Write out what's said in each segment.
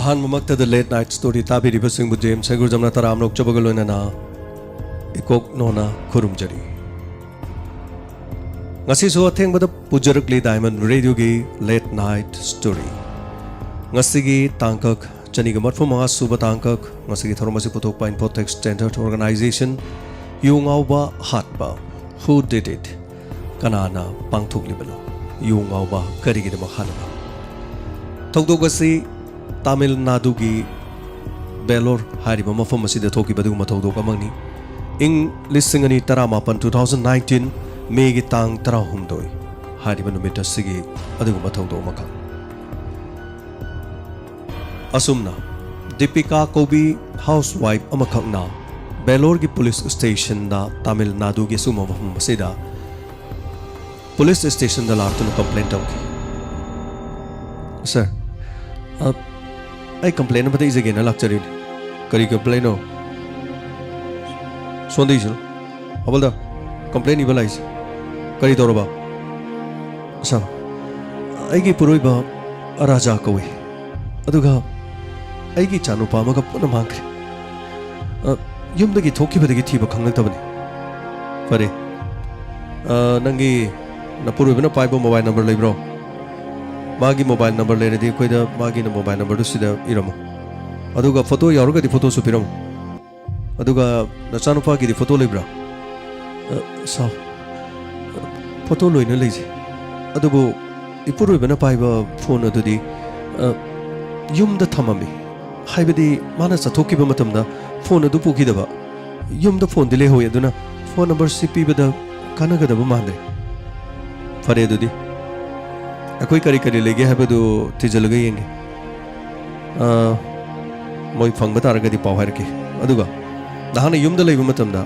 ꯑꯍꯥꯟꯕꯃꯛꯇꯗ late night story ꯇꯥꯕꯤꯔꯤꯕꯁꯤꯡꯕꯨ James ꯁꯩꯒꯨꯔꯖꯝꯅ ꯇꯔꯥꯝꯅ ꯑꯣꯛꯆꯕꯒ ꯂꯣꯏꯅꯅ ꯏꯀꯣꯛ ꯅꯣꯅ ꯈꯨꯔꯨꯝꯖꯔꯤ ngasisu athengbada pujarakli diamond radio gi late night story ngasigi tangkak chaniga marfumanga suba tangkak ngasigi thoromasi puthokpa Infotex Standard Organization yungauba hatba who did it kanana pangthuklibalo yungauba karigidama hanaba thokdogasi Tamil Nadu gi Belor hariba mafam asida thokibadu mathokdok amangni ing lisingani taramapan 2019 Megi tang tarahumdoi hariba numita sigi aduguma thokdok maka asumna Deepika Kobi housewife amakhakna Belor gi police station da Tamil Nadu gi suma mafam asida police station da lartunu complaint tawki sir I complain about this again. I like to read. Can you complain? No. Swandi sir. How about complain? Evil eyes. Can you talk about? Sir, I give Puroi ba Raja kawe. Aduga, I give Chanu pa maga puna mangre. Yum dagi thoki ba dagi thiba khangal tabani. Pare. Nangi na Puroi ba na pai ba mobile number lay bro. Magi mobile number le redi koida magi na mobile number du sida iramu aduga photo yaruga di photo su piramu aduga nachanu pa gi di photo lebra sa photo loina leji adugo ipuru bana paiba phone adu di yum da thamami haibadi mana sathoki ba matamda phone adu puki daba yum da phone dile hoy aduna phone number cp bada kanaga daba mande fare adu di akoi kari kari lege habadu tijalaga yenge moi phangba taragadi paw harke aduga dahana yumda leiba matamda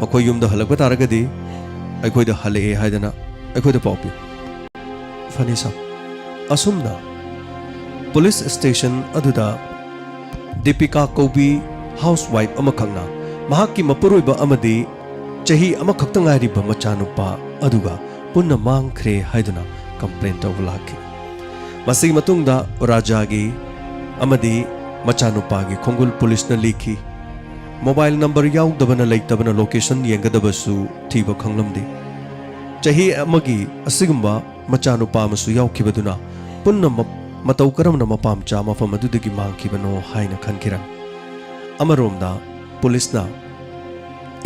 makoi yumda halakba taragadi akoi da hale haidana akoi da pawpi fanisa asumna police station aduda Deepika Kobi housewife amakhangna mahakki mapuroiba amadi chahi amakhakta ngairiba machanupa aduga punna mangkhre haidana complaint of laki masigi matungda rajagi amadi machanupagi khongul police na likhi mobile number yaudabana leitabana location yengadabasu thiba khanglamdi chahi amagi asigumba machanupa masu yaukibaduna punna matau karamna mapam cha mafam adudagi mangkibano haina khankiran amaromda police na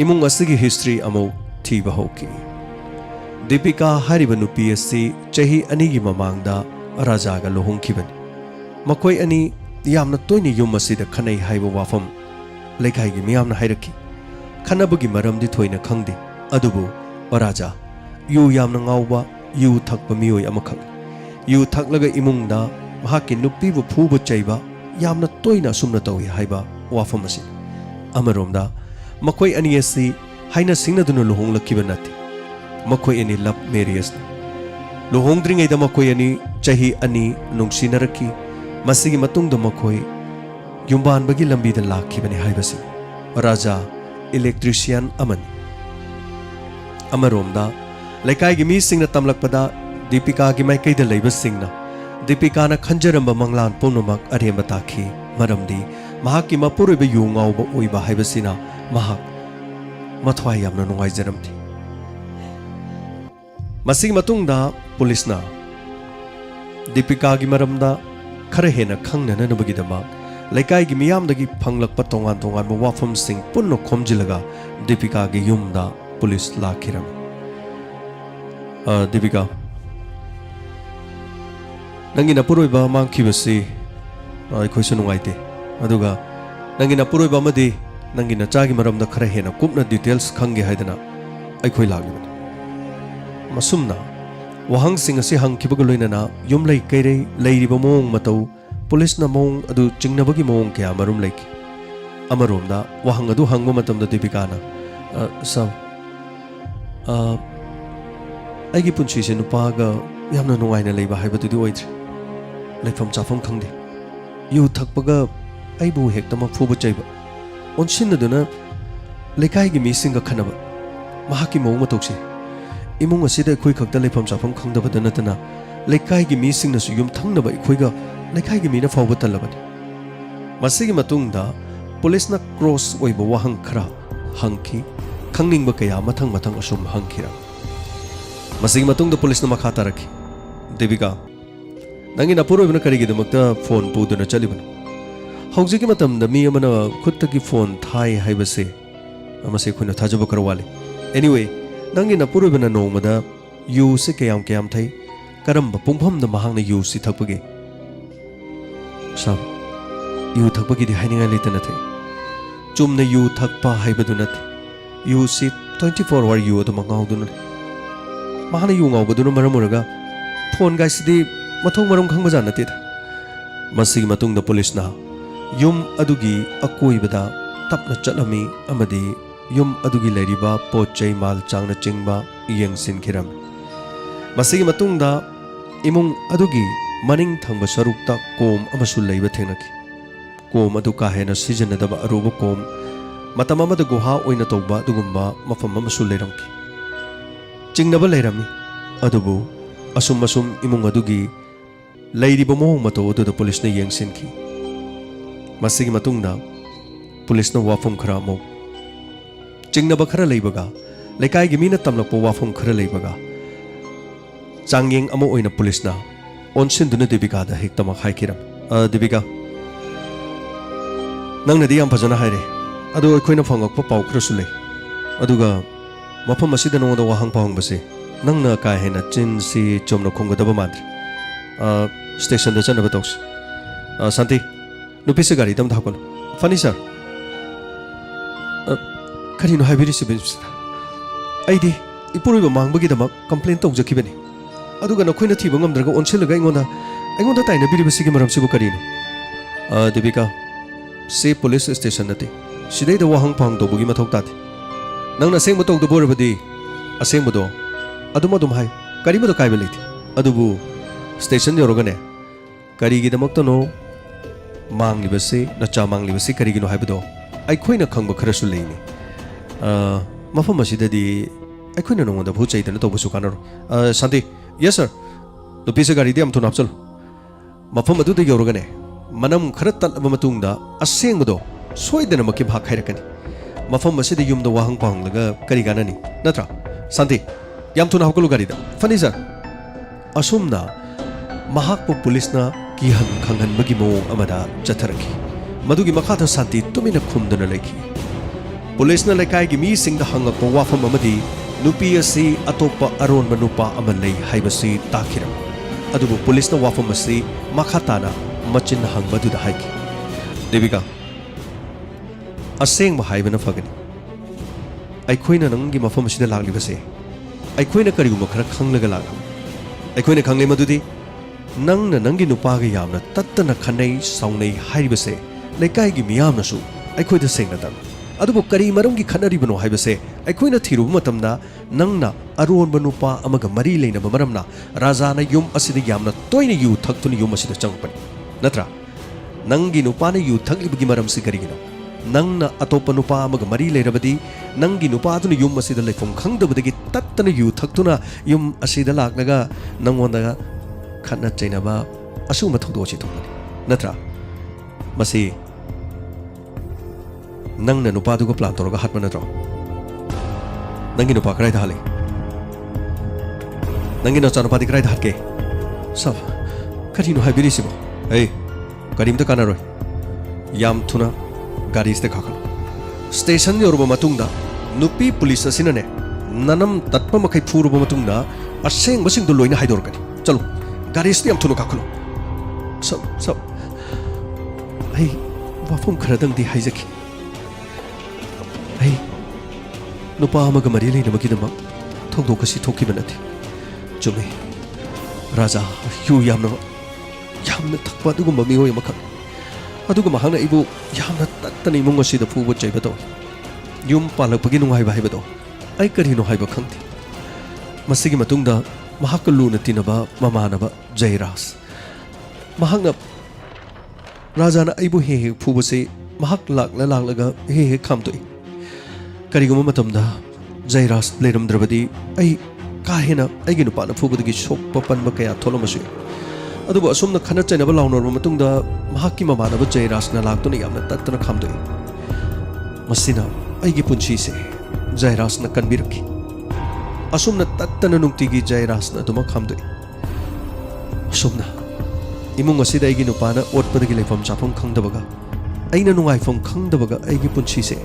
imung asigi history amo thiba hoki Deepika hariba nupi asi chahi ani gi mamangda Raja ga lohongkibani makoi ani yamna toini yum asida khanai haiba wafam leikai gi miyamna hairaki khanabagi maramdi thoina khangdi adubu Raja yu yamna ngauba yu thakpa miyoi amakhang yu thaklaga imungda mahaki nupi bu phubu chaiba yamna toina sumna tawi haiba wafam asi amaromda makoi ani asi haina singnaduna lohonglakkibanati makoi ani love marriage lohongdringai da makoi ani chahi ani nungsinaraki masigi matungda makoi yumban bagi lambi da lakhibani haibasi Raja electrician amani amaromda laikai gi mi singna tamlakpada Deepika gi mai kaida leiba singna Deepika na khanjaramba manglan punumak aremba takhi maramdi mahakki mapuroiba yungauba oiba haibasina mahak mathwai yamna nungai jaramdi masing matungda police na Deepika gi maramda khara hena khangnana nabagidama laikai gi miyamdagi phanglakpa tongan tongan wafam sing punno khomjilaga Deepika gi yumda police lakhiram Deepika nangi na puroiba mangkhibasi ai khoisu nungaite aduga nangi na puroiba madi nangi na chagi maramda khara hena kupna details khangge haidana ai khoi lagibani masumna wahang sing asi hangkibaga loinana yumlai kairei leiriba mong matau police na mong adu chingnabagi mong kya marum laiki amaromda wahang adu hangba matamda Deepika na sa aigi punchi se nupaga yamna nungaina leiba haibadu di oidri leifam chafam khangde yu thakpaga aibu hektama phuba chaiba onsinaduna lekai gi mi singa khanaba mahaki mong matokse imung asida khoi khakta leifam chafam khangdaba dana tana lekai gi mi singna su yum thangnaba khoi ga lekai gi mi na fawba talabani मसीगी मतुंगदा पुलिसना cross ओइबो वाहंग खरा हंखी खंगनिंग कया मथंग मथंग assume हंखिरा मसीगी मतुंगदा पुलिसना मखा तारखी देविका नंगी नपुरोइबना करिगिदमक्ता फोन पुदुना चलिबन हौजिकी मतमदा मी अमना खुत्तकी फोन थाई हाइबसे अमसे खुना थाजब करवाले एनीवे नंगी नपुरोइबना नोमदा यू से कयाम थाई करम पुंगफमदा महांगना यू सि थकपगे सब यू थकपगी हाइनिंगा लेतना थे चुमना यू थकपा हाइबदु नथे यू सि 24 आवर यू अदु मंगाउदुना महाना you ngaubaduna maramuraga phone gaisidi mathong maram khangbaja natida masigi matungda police na yum adugi akoibada tapna chalami amadi yum adugi leiriba pochai mal changna chingba yengsin khiram masigi matungda imung adugi maning thangba sarukta kom amasu leiba thenaki kom adu ka hena sijanadaba aruba kom matam amada guha oina tawba dugumba mafam amasu leiramki chingnaba leirami adubu asum asum imung adugi leiriba mohong mato aduda police na yengsinki masigi matungda police na wafum khara mo chingnaba khara leibaga lekai gi mina tamlakpo wafum khara leibaga changyeng amo oina police na onsin duna debika da hektama khaikiram debika nangna di yam phajana haire adu khoina phangakpa pau khara su lei aduga mafam asida no da wahang pahang base nangna ka hena chin si chomna khonggadaba mandri station da chanaba toks santi nupi se gari dam dhakol funny sir kari no haibiri sibis aidi ipuriba mangbagi dama complaint tok jakibani aduga na khoina thiba ngamdraga onsilaga ingonda taina biri basigi maram sibu kari no debika se police station nate sidai da wahang pahang do bugi mathok tate nangna seng botok do borabadi aseng bodo adum hai kari bodo kai beliti adubu station yorogane kari gi damak to no mangli base na cha mangli base kari gi no hai bodo ai khoina khangba khara su leini mafam asida di ai khoina no da bhu chai da to busu kanaro santi yes sir to pise gari di am to napchal mafam adu de yorogane manam khara tal matung da aseng bodo soidana makki bha khairakani mafam asida yumda wahang pang laga kari ganani natra santi yam tuna hakulu gari da funny sir asumna mahakpo police na ki han khanghan bagi mo amada chatharaki madugi makhatha santi tumina khumdana lekhi police na lekai gi mi sing da hangakpo wafam amadi nupi asi atopa aron manupa amalei haibasi takhiram adubu police na wafam asi makhatana machin hangbadu da haiki devika aseng mahaibana fagani aikhoina nangi mafam asida laglibase aikhoina kariguma khara khanglaga lag aikhoina khangle madudi nangna nangi nupa ga yamna tattana khanai saunai haibase lekai gi miyamna su aikhoida sengna tam adubu kari marumgi khanari bano haibase aikhoina thiru matamna nangna aron banupa amaga mari leina maramna raja na yum asida yamna toina yu thaktuni yum asida changpani natra nangi nupa na yu thaklibagi maram si karigino nangna atopa nupa amaga mari leirabadi nangi nupa aduna yum asida leifom khangdabadagi tattana yu thaktuna yum asida laknaga nangonda khanna chainaba asuma thokdo chi thokani natra masi nangna nupa duga plan toroga hatma natro nangi nupa krai dhale nangi no chanapa di krai dhatke sab kari no haibiri sibo hey karim ta kanaroi yam thuna gari ste khakal station yoruba matungda nupi police asinane nanam tatpa makai phuruba matungda aseng basing do loina haidor kani chalo gari ste am thunu khakalo sab hey wafum kharadang di haijaki hey nupa amaga mari leina magidama thokdo kasi thokki banati chumi raja yu yamna thakpa dugumba mioi makha aduga mahangna ibu yamna tattani mung asida phuba chaibato yum palakpagi nungai ba haibado ai kari no haiba khangti masigi matungda mahakalu na tinaba mamanaba jairas mahangna rajana ibu he phuba se mahak laklaga he khamtoi kariguma matamda jairas leram drabadi ai kahena aigi nupa na phubudagi sokpa panba kaya tholamasu ꯑꯗꯨꯕꯨ ꯑꯁꯨꯝꯅ ꯈꯟꯅ ꯆꯩꯅꯕ ꯂꯥꯎꯅꯔꯕ ꯃꯇꯨꯡꯗ ꯃꯍꯥꯛꯀꯤ ꯃꯃꯥꯟꯅꯕ ꯖꯌꯔꯥꯖꯅ ꯂꯥꯛꯇꯨꯅ ꯌꯥꯝꯅ ꯇꯠꯇꯅ ꯈꯥꯝꯗꯣꯛꯏ꯫ ꯃꯁꯤꯅ ꯑꯩꯒꯤ ꯄꯨꯟꯁꯤꯁꯦ ꯖꯌꯔꯥꯖꯅ ꯀꯟꯕꯤꯔꯛꯈꯤ꯫ ꯑꯁꯨꯝꯅ ꯇꯠꯇꯅ ꯅꯨꯡꯇꯤꯒꯤ ꯖꯌꯔꯥꯖꯅ ꯑꯗꯨꯃꯛ ꯈꯥꯝꯗꯣꯛꯏ꯫ ꯑꯁꯨꯝꯅ ꯏꯃꯨꯡ ꯑꯁꯤꯗ ꯑꯩꯒꯤ ꯅꯨꯄꯥꯅ ꯑꯣꯠꯄꯗꯒꯤ ꯂꯩꯐꯝ ꯆꯥꯐꯝ ꯈꯪꯗꯕꯒ ꯑꯩꯅ ꯅꯨꯡꯉꯥꯏꯐꯝ ꯈꯪꯗꯕꯒ ꯑꯩꯒꯤ ꯄꯨꯟꯁꯤꯁꯦ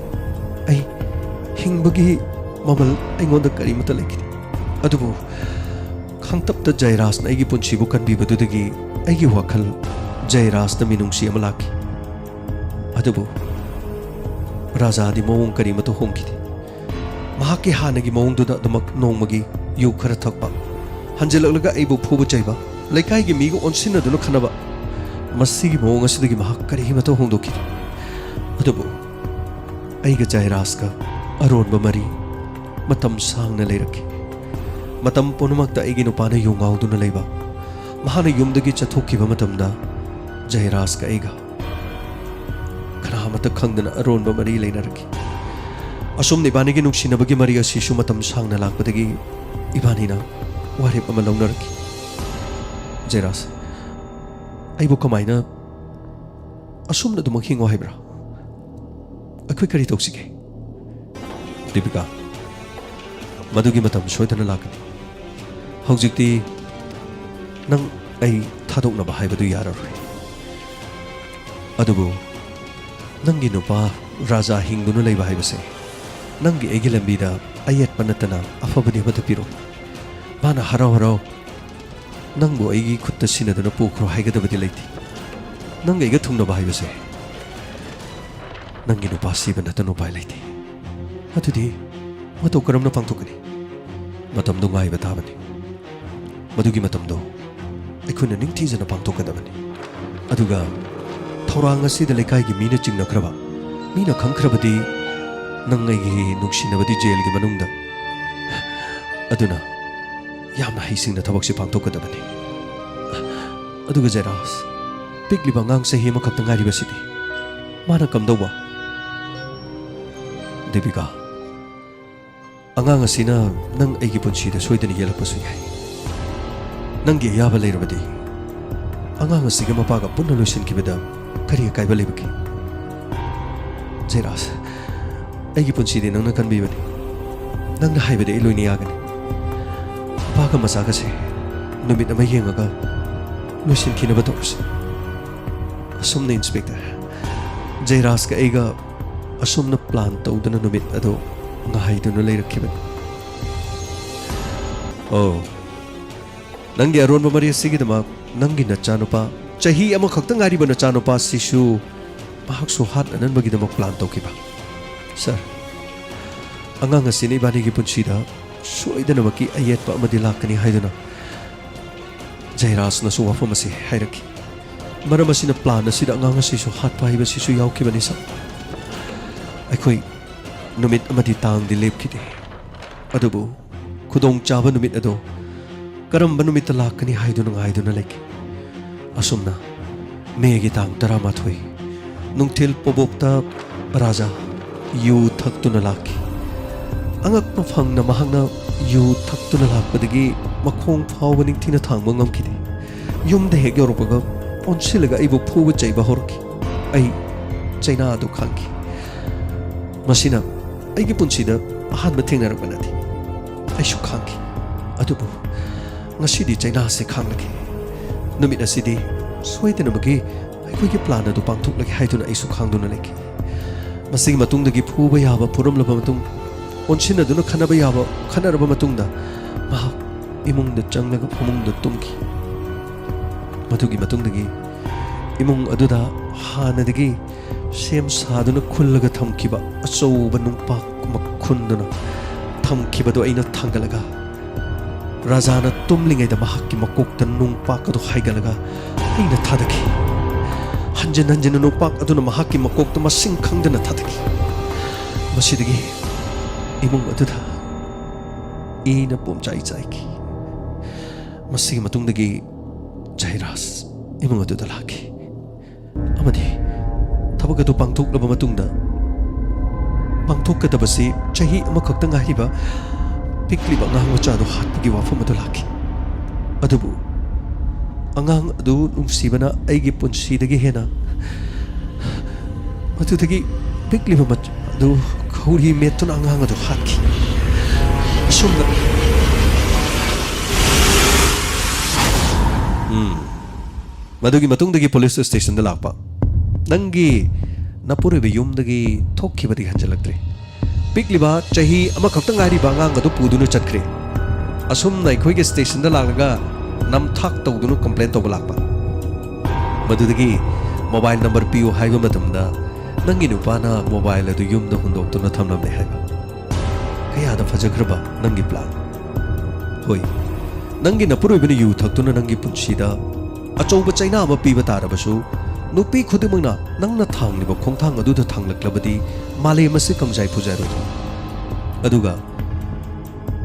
ꯑꯩ ꯍꯤꯡꯕꯒꯤ ꯃꯃꯜ ꯑꯩꯉꯣꯟꯗ ꯀꯔꯤꯃꯠꯇ ꯂꯩꯈꯤꯗꯦ꯫ ꯑꯗꯨꯕꯨ ꯈꯪꯇꯞꯇ ꯖꯌꯔꯥꯖꯅ ꯑꯩꯒꯤ ꯄꯨꯟꯁꯤꯕꯨ ꯀꯟꯕꯤꯕꯗꯨꯗꯒꯤ ꯑꯩꯒꯤ ꯋꯥꯈꯜ ꯖꯌꯔꯥꯖꯅ ꯃꯤꯅꯨꯡꯁꯤ ꯑꯃ ꯂꯥꯛꯈꯤ꯫ ꯑꯗꯨꯕꯨ ꯔꯥꯖꯥꯗꯤ ꯃꯑꯣꯡ ꯀꯔꯤꯃꯠꯇ ꯍꯣꯡꯈꯤꯗꯦ꯫ ꯃꯍꯥꯛꯀꯤ ꯍꯥꯟꯅꯒꯤ ꯃꯑꯣꯡꯗꯨꯗ ꯑꯗꯨꯃꯛ ꯅꯣꯡꯃꯒꯤ ꯌꯨ ꯈꯔ ꯊꯛꯄ, ꯍꯟꯖꯤꯜꯂꯛꯂꯒ ꯑꯩꯕꯨ ꯐꯨꯕ ꯆꯩꯕ, ꯂꯩꯀꯥꯏꯒꯤ ꯃꯤꯒ ꯑꯣꯟꯁꯤꯟꯅꯗꯨꯅ ꯈꯟꯅꯕ, ꯃꯁꯤꯒꯤ ꯃꯑꯣꯡ ꯑꯁꯤꯗꯒꯤ ꯃꯍꯥꯛ ꯀꯔꯤꯃꯠꯇ ꯍꯣꯡꯗꯣꯛꯈꯤꯗꯦ꯫ ꯑꯗꯨꯕꯨ ꯑꯩꯒ ꯖꯌꯔꯥꯖꯒ ꯑꯔꯣꯟꯕ ꯃꯔꯤ ꯃꯇꯝ ꯁꯥꯡꯅ ꯂꯩꯔꯛꯈꯤ꯫ ꯃꯇꯝ ꯄꯨꯝꯅꯃꯛꯇ ꯑꯩꯒꯤ ꯅꯨꯄꯥꯅ ꯌꯨ ꯉꯥꯎꯗꯨꯅ ꯂꯩꯕ, ꯃꯍꯥꯛꯅ ꯌꯨꯝꯗꯒꯤ ꯆꯠꯊꯣꯛꯈꯤꯕ ꯃꯇꯝꯗ ꯖꯌꯔꯥꯖꯒ ꯑꯩꯒ ꯀꯅꯥꯃꯠꯇ ꯈꯪꯗꯅ ꯑꯔꯣꯟꯕ ꯃꯔꯤ ꯂꯩꯅꯔꯛꯈꯤ꯫ ꯑꯁꯨꯝꯅ ꯏꯕꯥꯅꯤꯒꯤ ꯅꯨꯡꯁꯤꯅꯕꯒꯤ ꯃꯔꯤ ꯑꯁꯤꯁꯨ ꯃꯇꯝ ꯁꯥꯡꯅ ꯂꯥꯛꯄꯗꯒꯤ ꯏꯕꯥꯅꯤꯅ ꯋꯥꯔꯦꯞ ꯑꯃ ꯂꯧꯅꯔꯛꯈꯤ꯫ ꯖꯌꯔꯥꯖ, ꯑꯩꯕꯨ ꯀꯃꯥꯏꯅ ꯑꯁꯨꯝꯅ ꯑꯗꯨꯃꯛ ꯍꯤꯡꯉꯣ ꯍꯥꯏꯕ꯭ꯔꯥ? ꯑꯩꯈꯣꯏ ꯀꯔꯤ ꯇꯧꯁꯤꯒꯦ? ꯗꯤꯄꯤꯀꯥ, ꯃꯗꯨꯒꯤ ꯃꯇꯝ ꯁꯣꯏꯗꯅ ꯂꯥꯛꯀꯅꯤ꯫ ꯍꯧꯖꯤꯛꯇꯤ ꯅꯪ ꯑꯩ ꯊꯥꯗꯣꯛꯅꯕ ꯍꯥꯏꯕꯗꯨ ꯌꯥꯔꯔꯣꯏ꯫ ꯑꯗꯨꯕꯨ ꯅꯪꯒꯤ ꯅꯨꯄꯥ ꯔꯥꯖꯥ ꯍꯤꯡꯗꯨꯅ ꯂꯩꯕ ꯍꯥꯏꯕꯁꯦ ꯅꯪꯒꯤ ꯑꯩꯒꯤ ꯂꯝꯕꯤꯗ ꯑꯌꯦꯠꯄ ꯅꯠꯇꯅ ꯑꯐꯕꯗꯤ ꯑꯃꯠꯇ ꯄꯤꯔꯣꯏ꯫ ꯃꯥꯅ ꯍꯔꯥꯎ ꯍꯔꯥꯎ ꯅꯪꯕꯨ ꯑꯩꯒꯤ ꯈꯨꯠꯇ ꯁꯤꯟꯅꯗꯨꯅ ꯄꯨꯈ꯭ꯔꯣ ꯍꯥꯏꯒꯗꯕꯗꯤ ꯂꯩꯇꯦ꯫ ꯅꯪꯒ ꯑꯩꯒ ꯊꯨꯡꯅꯕ ꯍꯥꯏꯕꯁꯦ ꯅꯪꯒꯤ ꯅꯨꯄꯥ ꯁꯤꯕ ꯅꯠꯇꯅ ꯎꯄꯥꯏ ꯂꯩꯇꯦ꯫ ꯑꯗꯨꯗꯤ ꯃꯇꯧ ꯀꯔꯝꯅ ꯄꯥꯡꯊꯣꯛꯀꯅꯤ? ꯃꯇꯝꯗꯨ ꯉꯥꯏꯕ ꯇꯥꯕꯅꯤ꯫ ꯃꯗꯨꯒꯤ ꯃꯇꯝꯗꯣ ꯑꯩꯈꯣꯏꯅ ꯅꯤꯡꯊꯤꯖꯅ ꯄꯥꯡꯊꯣꯛꯀꯗꯕꯅꯤ꯫ ꯑꯗꯨꯒ ꯊꯧꯔꯥꯡ ꯑꯁꯤꯗ ꯂꯩꯀꯥꯏꯒꯤ ꯃꯤꯅ ꯆꯤꯡꯅꯈ꯭ꯔꯕ, ꯃꯤꯅ ꯈꯪꯈ꯭ꯔꯕꯗꯤ ꯅꯪ ꯑꯩꯒꯤ ꯅꯨꯡꯁꯤꯅꯕꯗꯤ ꯖꯦꯜꯒꯤ ꯃꯅꯨꯡꯗ꯫ ꯑꯗꯨꯅ ꯌꯥꯝꯅ ꯍꯩꯁꯤꯡꯅ ꯊꯕꯛꯁꯤ ꯄꯥꯡꯊꯣꯛꯀꯗꯕꯅꯤ꯫ ꯑꯗꯨꯒ ꯖꯌꯔꯥꯖ, ꯄꯤꯛꯂꯤꯕ ꯑꯉꯥꯡ ꯆꯍꯤ ꯑꯃꯈꯛꯇ ꯉꯥꯏꯔꯤꯕꯁꯤꯗꯤ ꯃꯥꯅ ꯀꯝꯗꯧꯕ? ꯗꯤꯄꯤꯀꯥ, ꯑꯉꯥꯡ ꯑꯁꯤꯅ ꯅꯪ ꯑꯩꯒꯤ ꯄꯨꯟꯁꯤꯗ ꯁꯣꯏꯗꯅ ꯌꯦꯜꯂꯛꯄꯁꯨ ꯌꯥꯏ꯫ ꯅꯪꯒꯤ ꯑꯌꯥꯕ ꯂꯩꯔꯕꯗꯤ ꯑꯉꯥꯡ ꯑꯁꯤꯒ ꯃꯄꯥꯒ ꯄꯨꯟꯅ ꯂꯣꯏꯁꯤꯟꯈꯤꯕꯗ ꯀꯔꯤ ꯑꯀꯥꯏꯕ ꯂꯩꯕꯒꯦ? ꯖꯌꯔꯥꯖ, ꯑꯩꯒꯤ ꯄꯨꯟꯁꯤꯗꯤ ꯅꯪꯅ ꯀꯟꯕꯤꯕꯅꯤ꯫ ꯅꯪꯅ ꯍꯥꯏꯕꯗꯤ ꯑꯩ ꯂꯣꯏꯅ ꯌꯥꯒꯅꯤ꯫ ꯃꯄꯥꯒ ꯃꯆꯥꯒꯁꯦ ꯅꯨꯃꯤꯠ ꯑꯃ ꯌꯦꯡꯉꯒ ꯂꯣꯏꯁꯤꯟꯈꯤꯅꯕ ꯇꯧꯔꯁꯤ꯫ ꯑꯁꯨꯝꯅ ꯏꯟꯁꯄꯦꯛꯇꯔ, ꯖꯌꯔꯥꯖꯒ ꯑꯩꯒ ꯑꯁꯨꯝꯅ ꯄ꯭ꯂꯥꯟ ꯇꯧꯗꯨꯅ ꯅꯨꯃꯤꯠ ꯑꯗꯨ ꯉꯥꯏꯗꯨꯅ ꯂꯩꯔꯛꯈꯤꯕꯅꯤ꯫ ꯑꯣ, ꯅꯪꯒꯤ ꯑꯔꯣꯟꯕ ꯃꯔꯤ ꯑꯁꯤꯒꯤꯗꯃꯛ ꯅꯪꯒꯤ ꯅꯆꯥꯅꯨꯄꯥ, ꯆꯍꯤ ꯑꯃꯈꯛꯇ ꯉꯥꯏꯔꯤꯕ ꯅꯆꯥꯅꯨꯄꯥ ꯑꯁꯤꯁꯨ ꯃꯍꯥꯛꯁꯨ ꯍꯥꯠꯅꯅꯕꯒꯤꯗꯃꯛ ꯄ꯭ꯂꯥꯟ ꯇꯧꯈꯤꯕ? ꯁꯔ, ꯑꯉꯥꯡ ꯑꯁꯤꯅ ꯏꯕꯥꯅꯤꯒꯤ ꯄꯨꯟꯁꯤꯗ ꯁꯣꯏꯗꯅꯃꯛꯀꯤ ꯑꯌꯦꯠꯄ ꯑꯃꯗꯤ ꯂꯥꯛꯀꯅꯤ ꯍꯥꯏꯗꯨꯅ ꯖꯌꯔꯥꯖꯅꯁꯨ ꯋꯥꯐꯝ ꯑꯁꯤ ꯍꯥꯏꯔꯛꯈꯤ꯫ ꯃꯔꯝ ꯑꯁꯤꯅ ꯄ꯭ꯂꯥꯟ ꯑꯁꯤꯗ ꯑꯉꯥꯡ ꯑꯁꯤꯁꯨ ꯍꯥꯠꯄ ꯍꯥꯏꯕꯁꯤꯁꯨ ꯌꯥꯎꯈꯤꯕꯅꯤ ꯁꯔ꯫ ꯑꯩꯈꯣꯏ ꯅꯨꯃꯤꯠ ꯑꯃꯗꯤ ꯇꯥꯡꯗꯤ ꯂꯦꯞꯈꯤꯗꯦ꯫ ꯑꯗꯨꯕꯨ ꯈꯨꯗꯣꯡꯆꯥꯕ ꯅꯨꯃꯤꯠ ꯑꯗꯣ ꯀꯔꯝꯕ ꯅꯨꯃꯤꯠꯇ ꯂꯥꯛꯀꯅꯤ ꯍꯥꯏꯗꯨꯅ ꯉꯥꯏꯗꯨꯅ ꯂꯩꯈꯤ꯫ ꯑꯁꯨꯝꯅ ꯃꯦꯒꯤ ꯇꯥꯡ 11 ꯅꯨꯡꯊꯤꯜ ꯄꯣꯕꯣꯛꯇ ꯔꯥꯖꯥ ꯌꯨ ꯊꯛꯇꯨꯅ ꯂꯥꯛꯈꯤ꯫ ꯑꯉꯛꯄ ꯐꯪꯅ ꯃꯍꯥꯛꯅ ꯌꯨ ꯊꯛꯇꯨꯅ ꯂꯥꯛꯄꯗꯒꯤ ꯃꯈꯣꯡ ꯐꯥꯎꯕ ꯅꯤꯡꯊꯤꯅ ꯊꯥꯡꯕ ꯉꯝꯈꯤꯗꯦ꯫ ꯌꯨꯝꯗ ꯍꯦꯛ ꯌꯧꯔꯛꯄꯒ ꯑꯣꯟꯁꯤꯜꯂꯒ ꯑꯩꯕꯨ ꯐꯨꯕ ꯆꯩꯕ ꯍꯧꯔꯛꯈꯤ꯫ ꯑꯩ ꯆꯩꯅꯥ ꯑꯗꯨ ꯈꯥꯡꯈꯤ꯫ ꯃꯁꯤꯅ ꯑꯩꯒꯤ ꯄꯨꯟꯁꯤꯗ ꯑꯍꯥꯟꯕ ꯊꯦꯡꯅꯔꯛꯄ ꯅꯠꯇꯦ꯫ ꯑꯩꯁꯨ ꯈꯥꯡꯈꯤ꯫ ꯑꯗꯨꯕꯨ ꯉꯁꯤꯗꯤ ꯆꯩꯅꯥꯁꯦ ꯈꯥꯡꯂꯒꯦ꯫ ꯅꯨꯃꯤꯠ ꯑꯁꯤꯗꯤ ꯁꯣꯏꯗꯅꯃꯛꯀꯤ ꯑꯩꯈꯣꯏꯒꯤ ꯄ꯭ꯂꯥꯟ ꯑꯗꯨ ꯄꯥꯡꯊꯣꯛꯂꯒꯦ ꯍꯥꯏꯗꯨꯅ ꯑꯩꯁꯨ ꯈꯥꯡꯗꯨꯅ ꯂꯩꯈꯤ꯫ ꯃꯁꯤꯒꯤ ꯃꯇꯨꯡꯗꯒꯤ ꯐꯨꯕ ꯌꯥꯕ ꯐꯨꯔꯝꯂꯕ ꯃꯇꯨꯡ, ꯑꯣꯟꯁꯤꯟꯅꯗꯨꯅ ꯈꯟꯅꯕ ꯌꯥꯕ ꯈꯟꯅꯔꯕ ꯃꯇꯨꯡꯗ ꯃꯍꯥꯛ ꯏꯃꯨꯡꯗ ꯆꯪꯂꯒ ꯐꯃꯨꯡꯗ ꯇꯨꯝꯈꯤ꯫ ꯃꯗꯨꯒꯤ ꯃꯇꯨꯡꯗꯒꯤ ꯏꯃꯨꯡ ꯑꯗꯨꯗ ꯍꯥꯟꯅꯗꯒꯤ ꯁꯦꯝ ꯁꯥꯗꯨꯅ ꯈꯨꯜꯂꯒ ꯊꯝꯈꯤꯕ ꯑꯆꯧꯕ ꯅꯨꯡꯄꯥꯛ ꯑꯃ ꯈꯨꯟꯗꯨꯅ ꯊꯝꯈꯤꯕꯗꯨ ꯑꯩꯅ ꯊꯥꯡꯒꯠꯂꯒ ꯔꯥꯖꯥꯅ ꯇꯨꯝꯂꯤꯉꯩꯗ ꯃꯍꯥꯛꯀꯤ ꯃꯀꯣꯛꯇ ꯅꯨꯡꯄꯥꯛ ꯑꯗꯨ ꯍꯥꯏꯒꯠꯂꯒ ꯑꯩꯅ ꯊꯥꯗꯈꯤ꯫ ꯍꯟꯖꯤꯟ ꯍꯟꯖꯤꯟꯅ ꯅꯨꯡꯄꯥꯛ ꯑꯗꯨꯅ ꯃꯍꯥꯛꯀꯤ ꯃꯀꯣꯛꯇ ꯃꯁꯤꯡ ꯈꯪꯗꯅ ꯊꯥꯗꯈꯤ꯫ ꯃꯁꯤꯗꯒꯤ ꯏꯃꯨꯡ ꯑꯗꯨꯗ ꯏꯅ ꯄꯣꯝꯆꯥꯏ ꯆꯥꯏꯈꯤ꯫ ꯃꯁꯤꯒꯤ ꯃꯇꯨꯡꯗꯒꯤ ꯖꯌꯔꯥꯖ ꯏꯃꯨꯡ ꯑꯗꯨꯗ ꯂꯥꯛꯈꯤ ꯑꯃꯗꯤ ꯊꯕꯛ ꯑꯗꯨ ꯄꯥꯡꯊꯣꯛꯂꯕ ꯃꯇꯨꯡꯗ ꯄꯥꯡꯊꯣꯛꯀꯗꯕꯁꯤ ꯆꯍꯤ ꯑꯃꯈꯛꯇ ꯉꯥꯏꯔꯤꯕ ꯄꯤꯛꯂꯤꯕ ꯑꯉꯥꯡ ꯃꯆꯥꯗꯨ ꯍꯥꯠꯄꯒꯤ ꯋꯥꯐꯝ ꯑꯗꯨ ꯂꯥꯛꯈꯤ꯫ ꯑꯗꯨꯕꯨ angang adu nungsibana aigi punsidagi hena matudagi pikliba mat adu khori metun angang adu hakki sumna madugi matungdagi police station da lakpa nangi napuriba yumdagi thokkibadi hanjalaktre pikliba chahi ama khaktang ngari bangang adu pudunu chatkre asumna ikhoige station da lagaga nam thak tawdunu complaint tawba lakpa madudagi mobile number piu haiba matamda nangi nupana mobile adu yumda hundoktuna thamlamne haiba kaya da fajagraba nangi plan hoi nangi napuroibani yu thaktuna nangi punsida achouba chaina ama piba tarabasu nupi khudimangna nangna thangliba khongthang aduda thanglaklabadi male masi kamjai pujaru aduga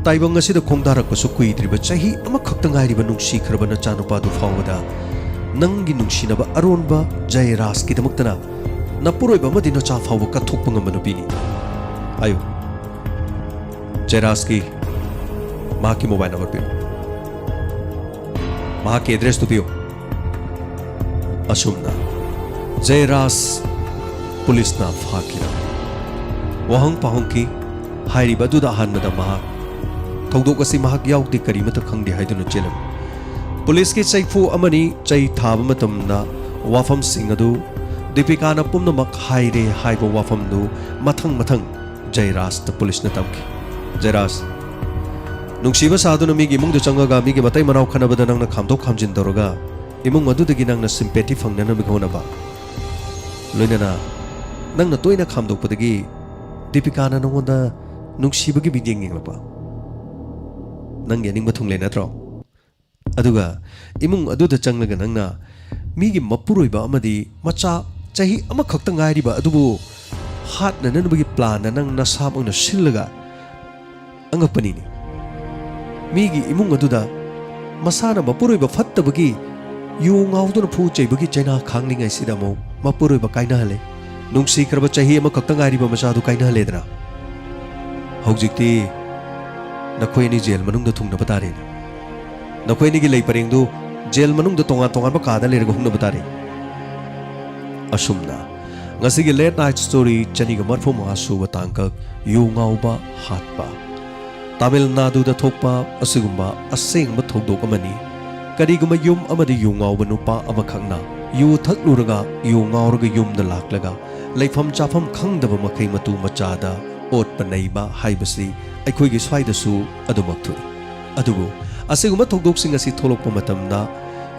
taibang asida khongdarakpasu kuidriba chahi ama khaktangairiba nungsi khrabana chanupa du fawada nangi nungsinaba aronba jairas kidamaktana napuroiba madina cha fawba kathokpa ngamanu pini ayo jairas ki maa ki mobile number piyo maa ki address tu piyo asumna jairas police na phakira wahang pahong ki hairiba duda hanmada maa thawdok asi mahak yaukti karimata khangde haiduna chelam police ki chaifu amani chai thaba matamna wafam sing adu dipika na pumna mak haire haibo wafam du mathang jairas ta police na tamki jairas nungsiba saduna migi mungdu changaga migi matai manau khanabada nangna khamdok khamjin doroga imung adudagi nangna sympathy fangnana migona ba loinana nangna toina khamdok padagi dipika na nongonda nungsibagi biding nglapa nangi aning mathung le natro aduga imung aduda changlaga nangna migi mapuroiba amadi macha chahi ama khakta ngairiba adubu hat na nanbagi plan na nang nasab ang nasillaga angapani ni migi imung aduda masana mapuroiba fattabagi yu ngauduna phu chaibagi chaina khanglingai sidamo mapuroiba kaina hale nungsi kraba chahi ama khakta ngairiba macha du kaina hale dra haujikti nakhoi jail manung da thungna batare nakhoi ni gi lei pareng du jail manung da tonga ba kada le hungna batare asumna ngasi gi late night story chani ga marfo ma su batangka yu ngauba hatpa tamil nadu da thokpa asigumba aseng ba thodok amani kariguma yum amadi yu ngauba nupa ama khangna yu thakluraga yu ngauraga yum da laklaga leifam chafam khangdaba makai matu machada ot panaiba haibasi ꯑꯩꯈꯣꯏꯒꯤ ꯁ꯭ꯋꯥꯏꯗꯁꯨ ꯑꯗꯨꯃꯛ ꯊꯣꯛꯏ ꯑꯗꯨꯕꯨ ꯑꯁꯤꯒꯨꯝꯕ ꯊꯧꯗꯣꯛꯁꯤꯡ ꯑꯁꯤ ꯊꯣꯛꯂꯛꯄ ꯃꯇꯝꯗ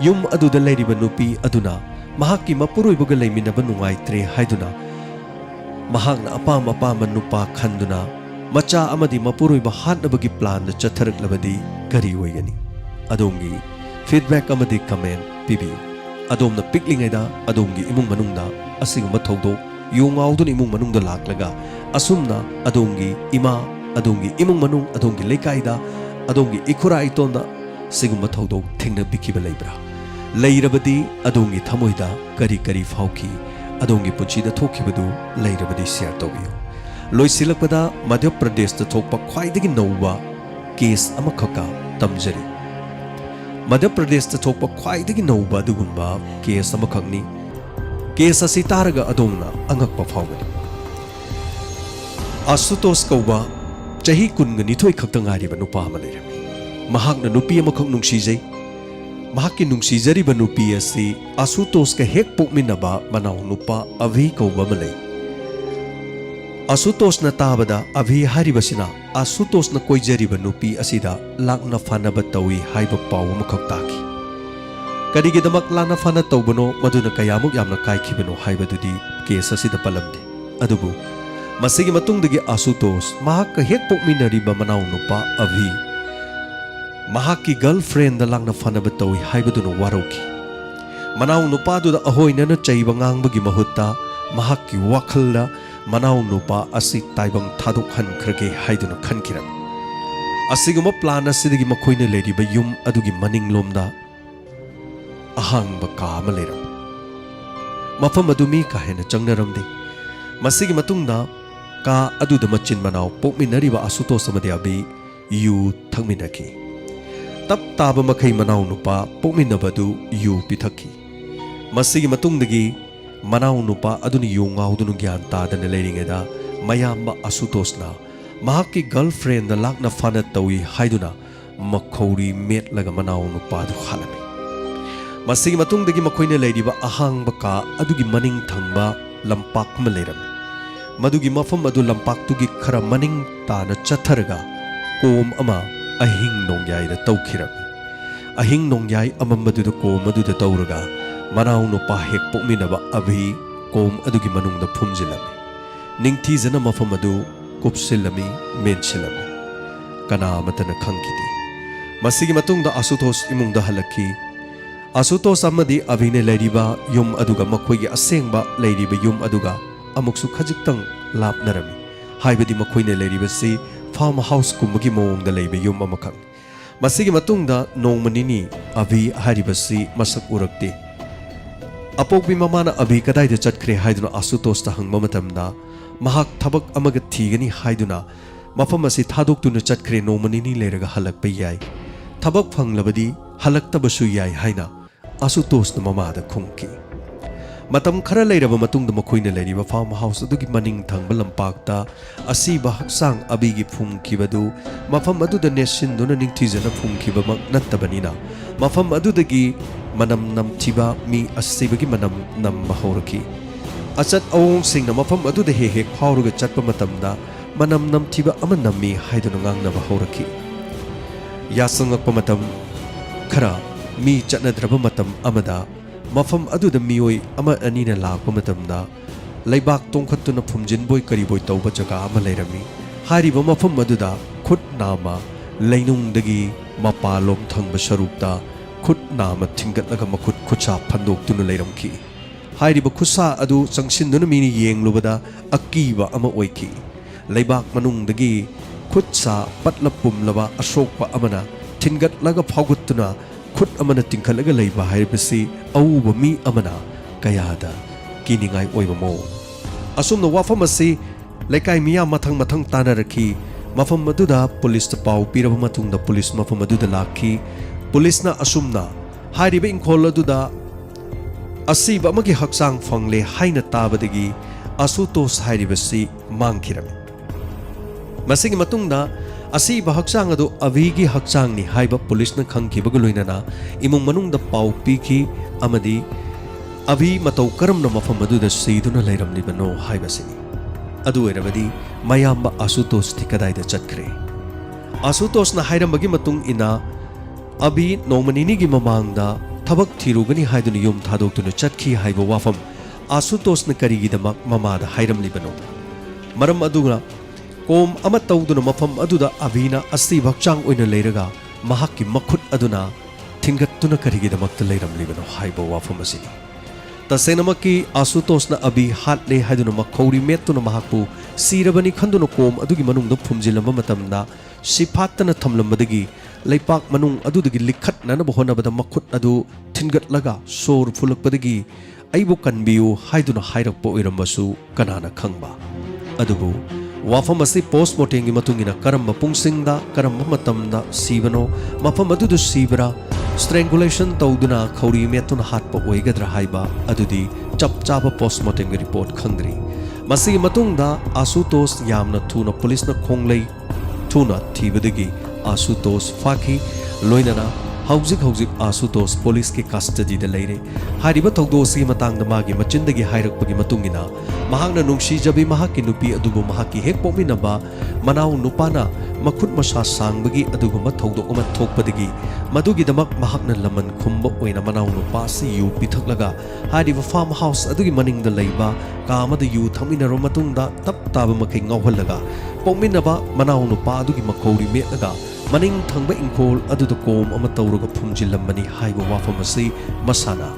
ꯌꯨꯝ ꯑꯗꯨꯗ ꯂꯩꯔꯤꯕ ꯅꯨꯄꯤ ꯑꯗꯨꯅ ꯃꯍꯥꯛꯀꯤ ꯃꯄꯨꯔꯣꯏꯕꯒ ꯂꯩꯃꯤꯟꯅꯕ ꯅꯨꯡꯉꯥꯏꯇ꯭ꯔꯦ ꯍꯥꯏꯗꯨꯅ ꯃꯍꯥꯛꯅ ꯑꯄꯥꯝꯕ ꯅꯨꯄꯥ ꯈꯟꯗꯨꯅ ꯃꯆꯥ ꯑꯃꯗꯤ ꯃꯄꯨꯔꯣꯏꯕ ꯍꯥꯠꯅꯕꯒꯤ ꯄ꯭ꯂꯥꯟꯗ ꯆꯠꯊꯔꯛꯂꯕꯗꯤ ꯀꯔꯤ ꯑꯣꯏꯒꯅꯤ ꯑꯗꯣꯝꯒꯤ ꯐꯤꯗꯕꯦꯛ ꯑꯃꯗꯤ ꯀꯃꯦꯟ ꯄꯤꯕꯤꯌꯨ ꯑꯗꯣꯝꯅ ꯄꯤꯛꯂꯤꯉꯩꯗ ꯑꯗꯣꯝꯒꯤ ꯏꯃꯨꯡ ꯃꯅꯨꯡꯗ ꯑꯁꯤꯒꯨꯝꯕ ꯊꯧꯗꯣꯛ ꯌꯨ ꯉꯥꯎꯗꯨꯅ ꯏꯃꯨꯡ ꯃꯅꯨꯡꯗ ꯂꯥꯛꯂꯒ ꯑꯁꯨꯝꯅ ꯑꯗꯣꯝꯒꯤ ꯏꯃꯥ adongi imung manung adongi lekaida adongi ikura itonda sigumba thodok thengna bikiba leibra leirabadi adongi thamoida kari phauki adongi punchida thokibadu leirabadi share tobiyo loisilakpada madhya pradesh ta thokpa khwaidagi nouba case ama khaka tamjari madhya pradesh ta thokpa khwaidagi nouba dugumba case ama khakni case asi taraga adongna angakpa phawgani asutos kauba chahi kunga nithoi khakta ngariba nupa ama leirami mahakna nupi ama khak nungsijai mahakki nungsijariba nupi asi asutos ka hek pokminaba manau nupa avi kauba ma lei asutos na tabada avi haribasina asutos na koijariba nupi asida lakna fanaba tawi haiba paw ama khak taki karigi damak lakna fana tawbano maduna kayamuk yamna kaikhibano haibadudi case asida palamde adubu masigi matungdagi asutos mahakka hek pokminariba manau nupa avi mahakki girlfriend da langna fanaba tawi haibaduna waroki manau nupa du da ahoina na chaiba ngangbagi mahutta mahakki wakhalda manau nupa asi taibang thadok han khrage haiduna khankirami asiguma plan asidagi makhoina leriba yum adugi maninglomda ahangba ka ama leram mafam adumi ka hena changnaramde masigi matungda ka aduda machin manau pokminariba asutos amadi abi yu thangminaki tap taba makai manau nupa pokminabadu yu pithaki masigi matungdagi manau nupa aduni yu ngaudunu gyan tadana leiringeda mayamba Asutosna mahakki girlfriend da lakna fana tawi haiduna makhori metlaga manau nupa du khalami masigi matungdagi makoina leiriba ahangba ka adugi maning thangba lampak ma leiram madugi mafam adu lampak tugi khara maning tana chatharaga kom ama ahing nongyai da tawkhirami ahing nongyai amamadu da kom adu da tawraga manau nupa hek pokminaba abhi kom adugi manung da phumjilami ningthi jana mafam adu kupsilami mensilami kana matana khangkiti masigi matungda Asutos imungda halaki Asutos amadi abhine leiriba yum aduga makhoigi asengba leiriba yum aduga amuksu khajiktang lapnarami haibadi makhoine leiriba si farm house kumbagi mawongda leiba yum amakhang masigi matungda nongmanini abhi haribasi masak urakte apokbi mamana abhi kadaida chatkre haiduna Asutos ta hangba matamda mahak thabak amaga thigani haiduna mafam asi thadoktuna chatkre nongmanini leiraga halakpa yai thabak phanglabadi halaktabasu yai haina Asutos na mamada khungki matam khara leiraba matungda makhoina leiriba farm house adugi maning thangba lampakta asiba haksang abigi phumkibadu mafam aduda nesin duna ningthijana phumkiba mak nattabanina mafam adudagi manam namthiba mi asibagi manam nam mahoraki achat awong singna mafam aduda he phauruga chatpa matamda manam namthiba ama nammi haiduna ngangna bahoraki yasangakpa matam khara mi chatnadraba matam amada mafam aduda mioi ama anina lakpa matamda leibak tongkhattuna phumjinboi kariboi tawba jaga ama leirami hariba mafam aduda khut nama leinungdagi mapalom thangba sarupta khut nama thingatlaga makhut khucha phandoktuna leiramki hariba khusa adu changsinduna mini yenglubada akiba ama oiki leibak manungdagi khutsa patla pumlaba asokpa amana thingatlaga phauguttuna khut amana tingkhalaga leiba haibasi auba mi amana kayada kiningai oiba mo asumna wafam asi lekai miya mathang mathang tanaraki mafam maduda police ta pau piraba matungda police mafam maduda lakhi police na asumna hariba inkhol aduda asiba amagi haksang fangle haina tabadagi Asutos hairibasi mangkhirami masigi matungda asiba haksang adu avigi haksang ni haiba police na khangkibaga loinana imung manungda pau piki amadi avi matau karamna mafam aduda seiduna leiramlibano haibasini adu erabadi mayamba Asutos tikadaida chatkre Asutos na hairambagi matung ina abi nongmanini gi mamangda thabak thirugani haiduna yum thadoktuna chatkhi haiba wafam Asutos na karigidamak mamada hairamlibano maram aduga kom ama tawduna mafam aduda abhina asi bhakchang oina leiraga mahakki makhut aduna thingattuna karigidamakta leiramlibano haiba wafam asini tasenamaki Asutos na abi hatle haiduna makhori mettuna mahakpu sirabani khanduna kom adugi manungda phumjilamba matamda sipattana thamlambadagi leipak manung adudagi likhatnana bahonabada makhut adu thingatlaga sor fulakpadagi aibu kanbiu haiduna hairakpa oirambasu kanana khangba adubu wafam asi postmortem gi matungina karamba pungsingda karamba matamda sibano mafam adudu sibra strangulation tawduna khawri metuna hatpa oigadra haiba adudi chapchaba postmortem gi report khangri masigi matungda Asutos yamna thuna police na khonglei thuna thibadagi Asutos faki loinana hauzik Asutos police ki custody da leire hariba tawdosi matangda magi machindagi hairakpagi matungina mahangna nungsi jabi mahaki nupi adubu mahaki hek pominaba manau nupana makhut masa sangbagi aduguma tawdok ama thokpadagi madugi damak mahakna laman khumba oina manau nupa si yu pithaklaga hariba farm house adugi maningda leiba kamada yu thaminaro matungda tap taba makai ngawhalaga pominaba manau nupa adugi makhori melaga maning thangba ingkol aduda kom ama tawraga phumjilambani haiba wafam asi masana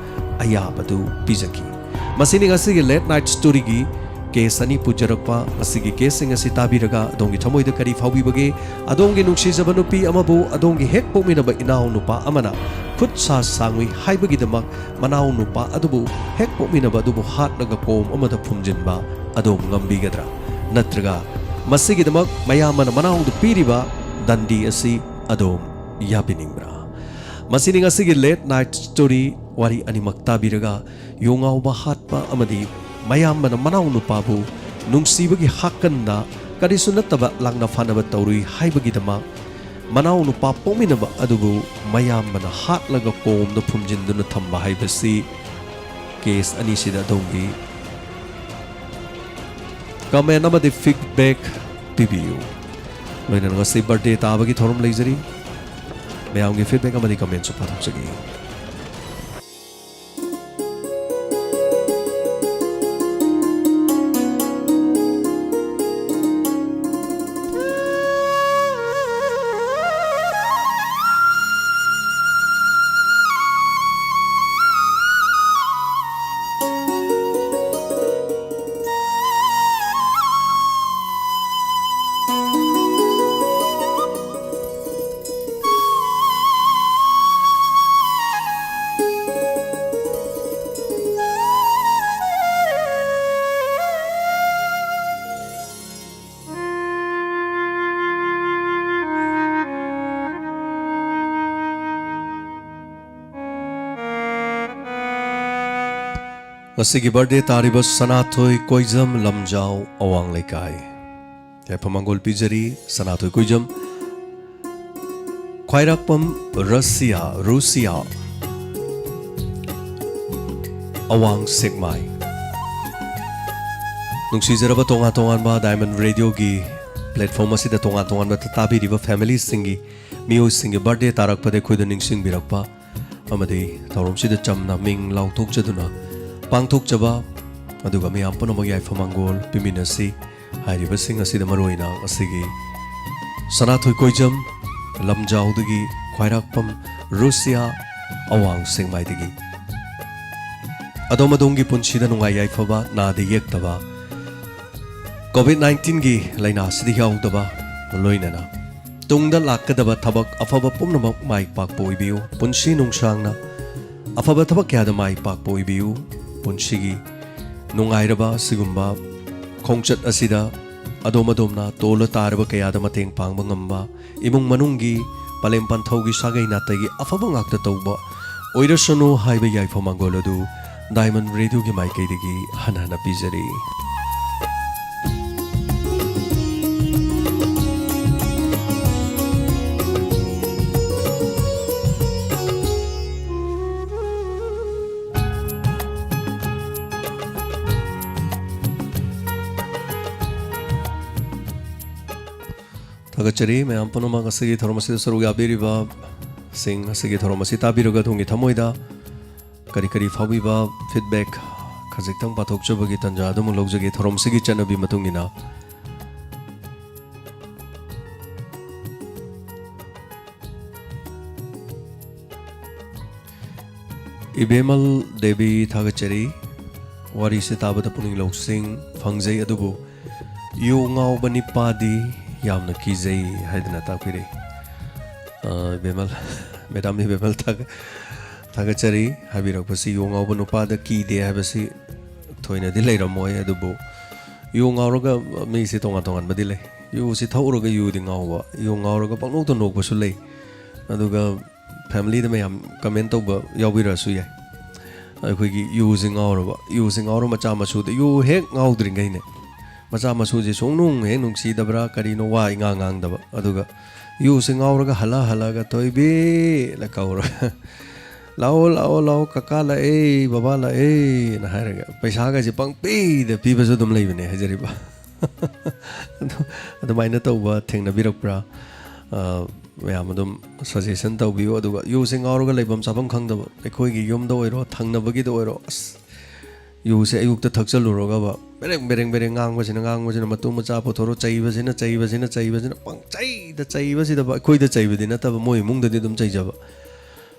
ayabadu pizaki masini ngasigi late night story gi case ani pujarakpa asigi case sing asi tabiraga adongi thamoida kari phawibage adongi nungsi jaba nupi amabu adongi hek pominaba inaw nupa amana khut sa sangwi haibagi damak manaw nupa adubu hek pominaba adubu hatlaga kom amada phumjinba adom ngambigadra natraga masigi damak mayamana manaw du piriba dandi asi adom yabiningbra Masining asigi late night story wari animak tabiraga yongau bahatpa amadi mayam bana manau nupabu nungsibagi hakanda karisu nattaba langna fanaba taurui haibagi dama manau nupa pominaba adubu mayam bana hatlaga komda phumjinduna thamba haibasi case anisida dongi comment amadi feedback pibiu loina ngasi birthday tabagi thorum leizari mayamgi feedback amadi comment su pathokjagi Ngasigi birthday taribas Sanathoy Koijam Lamjau Awang Lekai. Pamangol pijari Sanathoy Koijam Khwairakpam Russia Awang Segmai. Nungsizaraba tonga ba Diamond Radio gi platform asida tonga ba tatabi riba family singi mio singi birthday tarak pade khoida ningsing birakpa amadi thorom sida chamna ming lautok jaduna Pangthok jaba aduga miyam punomagi aifamangol piminasi hairiba sing asida maroina asigi Sanathoy Koijam Lamjaudagi Khwairakpam Russia Awang Sengmaidagi Adomadongi punchida nungai yaifaba nadi yektaba COVID-19 gi laina sidi yaudaba loinana tungda lakkadaba thabak afaba pumnamak mai pakpo ibiu punchi nungsangna afaba thabak kyada mai pakpo ibiu Punshigi Nungairaba Sigumba Kongchat Asida Adomadumna Tola Taraba Kayada Mateng Pangbangamba Imung Manungi Palempan Thogi Sagay Natagi Afabangak the Toba Oirasano Highway Yaifamangoladu Diamond Radio Gimaikadigi Hanana Pizari Agachari me ampanoma asigi thoromasi saruga biriba sing asigi thoromasi tabiruga thungi thamoida kari kari fawiba feedback khajiktang pathok chabagi tanja adum logjagi thoromsigi chanabi matungina Ibemal Devi Thagachari wari se tabata puning logsing phangjai adubu yu ngau bani padi Yamna Kizai Haidana Takiri Bemal Madam Bemal Tagachari Habirapasi Yonga Banupada Ki de Habasi Toina delay Ramoy Adubo Yonga Misi Tongatongan Badile You sit Tauroga Uding Awa Yonga Panoto no Basule Aduga family the Mayam comment over Yawira Suya using our Machamasu you heck out drinking Macha masuji songnung henung si dabra karino wa ingang daba aduga using auraga halaga toibe la kaura lao kakala babala na haraga paisa ga ji pang pe de piba so dum leibne hajariba adu maina tawba thengna birakpra mayam adum suggestion tawbiyo aduga using auraga leibam sabam khangdaba ekoi gi yom do oiro thangna bagi do oiro use ayuk ta thakchaluroga ba bereng ngang basina matu macha pothoro chaibasina pang chaibasida ba khoi da chaibadina ta moi mung da dum chaijaba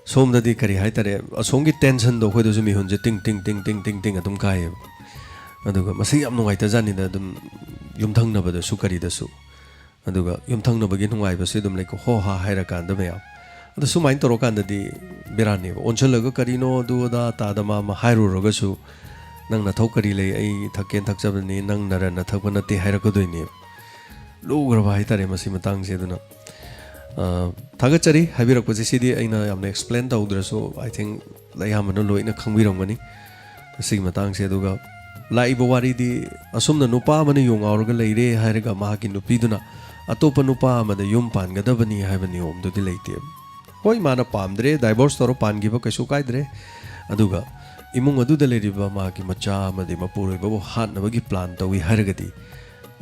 som da di kari hai tare asongi tension do khoi da sumi hunje ting adum kai aduga masi yam nungai ta jani da dum yumthang na ba da su kari da su aduga yumthang na bagi nungai ba se dum le ko ho ha haira kan da me adu sumain toro kan da di berani onchalaga karino du da ta da ma hairu roga su nang na thokari le ai thaken thakjabani nang nara na thakbana te haira ko doini lugra bai tare masi matang se duna थागतचरी हाइबिरकपसे सिदी अइना यामना explain तौद्रसो I think लायामना लोइना खंबिरमगनी सिगी मतंग से दुगा लाइबो वारीदी असुमना नुपा मने योंगावरगा लेरे हायरगा माकी नुपीदुना अतोपा नुपा अमदा युम पानगदबनी हायबा नियम दुदि लेते होय माना पामद्रे डाइवोर्स तोरो पानगिबा कैसु कायद्रे अदुगा इमुंग अदुदा लेरिबा माकी मचा अमदि मपुरोइबो हानबगी प्लान तवी हायरगदी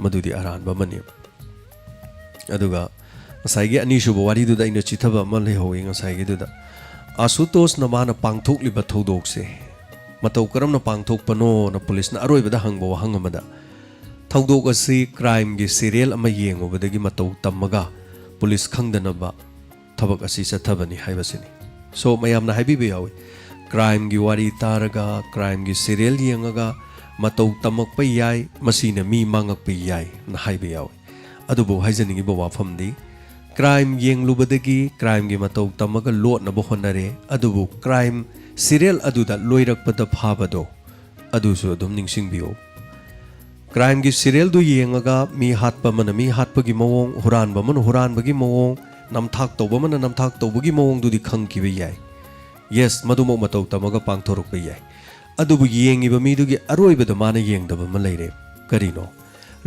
मदुदि अरानबा मने अदुगा ngsaigi anisuba wariduda ina chithaba ma lehoyi ngsaigi duda asutos na mana pangthokliba thodokse matau karamna pangthokpano na police na aroibada hangbo hangamada thodok asi crime gi serial ama yengobadagi matau tammaga police khangdanaba thabak asi chathabani haibasini so mayamna haibibe yawi crime gi wari taraga crime gi serial yengaga matau tamakpa yai masina mi mangakpa yai na haibe yawi adubo haijaningi bo wafamdi crime yeng lubadagi crime gi matau tamaga lot na bohonare adubu crime serial aduda loirak pada phabado adusu adum ningsing bio crime gi serial du yengaga mi hatpa mana mi hatpa gi mawong huran ba man huran bagi mawong namthak toba man namthak toba gi mawong du di khang ki be yai yes madumo matau tamaga pangthorok be yai adubu yengi ba mi du gi aroi ba da mana yeng da ba ma leire karino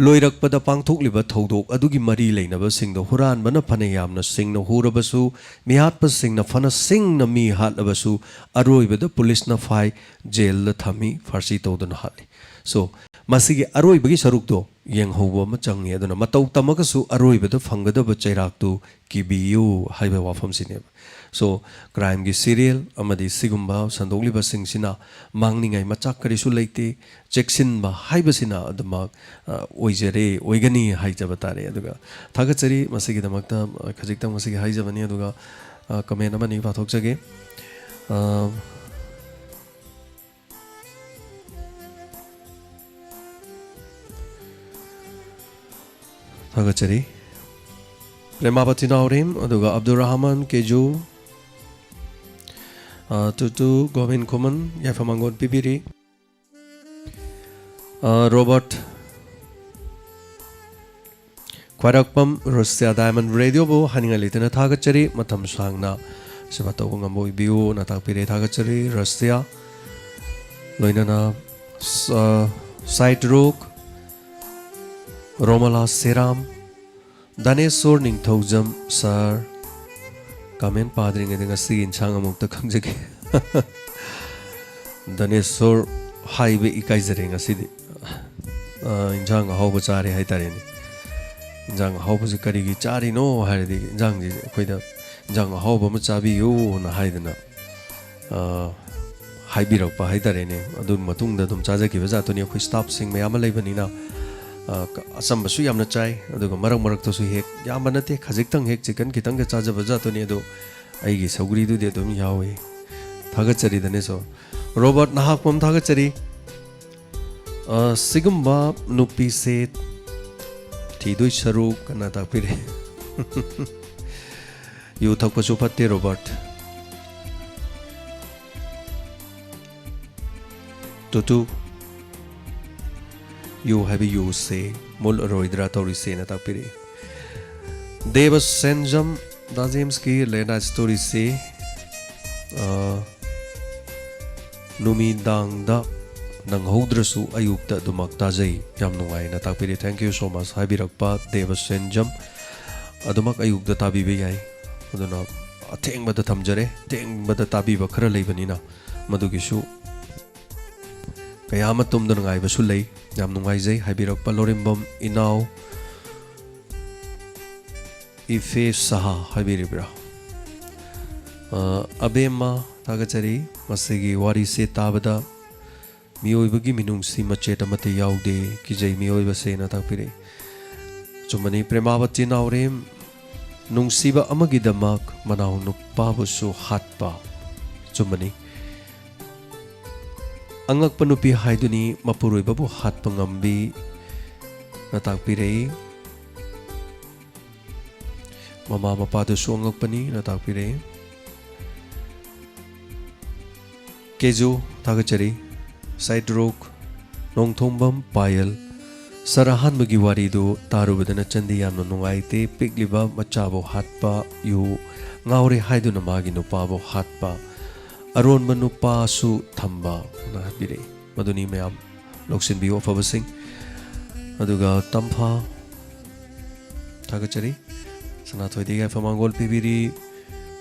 loirak pada pangthokliba thodok adugi mari leinaba singdo huran bana phane yamna singna hurabasu mihat pa singna phana singna mi halabasu aroibada police na fai jail la thami farsi todana hali so masigi aroibagi saruk do yeng hobo ma changi aduna matau tamaga su aroibada phangada chairak tu kibiyu haiba wafam sine so crime gi serial amadi sigumba sandogli ba singsina mangningai machak kari su leite cheksin ba haiba sina aduma oijere oigani haijaba tare aduga thagachari masigi damakta khajikta masigi haijabani aduga comment amani pathok jage thagachari Remabati Naurim aduga Abdul Rahman Keju Tutu Govin Kuman Yafamangon Pipiri Robert Kwarakpam Russia Diamond Radio Bo Haninga Litana Thagachari Matam Sangna Sibato Ngambo Biu Natakpire Thagachari Russia Loinana Side Rook Romala Seram Danesor Ning Thojam Sir Comment padring dengan si insang amuk ta kangjake Danesor highway ikai jarenga sidi insang hau bachare hai tare ni insang hau bu kari gi chari no hai di insang ji koida insang hau bu ma chabi yo na hai dana hai bi rak pa hai tare ni adun matung da dum chaja ki baja to ni khoi staff sing me ama leibani na asam basu yamna chai aduga marak to su hek yam banate khajiktang hek chicken kitang ga chaja baja to ni ado aigi saugri du de dum yawe thagachari dane so Robert nahakpam thagachari sigumba nupi se thidoi saru kana takpire yu thakpa chu phatte Robert tutu you have you say mul roidra tori se na takpire Devas Senjam Dazimski Lena story se Numidang da nang hodrasu ayukta dumak tajai yam nungai na takpire thank you so much habirakpa Devas Senjam adumak ayukta tabi be yai aduna atheng bada thamjare teng bada tabi ba khara leibanina madugisu kayama tumda ngai basu lei yam nungai jai habirakpa Lorimbam Inau Ife Saha habiribra Abema Thagachari Masigi Wari Se Tabada Mioibagi Minungsi Macheta Mate Yaude Kijay Mioiba Se na takpire Chumani Premavati Naurim Nungsiba Amagidamak Manaw Nupabusu Hatpa Chumani Angak Panupi Haiduni Mapurui Babu Hatpa Ngambi na takpire Mama Mapado Suangak Pani na takpire Keju Thagachari Side Rook Nongthombam Payal Sarahan magi waridu tarubadana chandi yamna nungaite pigliba machabo hatpa yu ngaure haiduna magi nupabo hatpa aron manupa su thamba na bire maduni mayam loksin biyo fabasing aduga tampha thagachari sanathoi diga famangol pibiri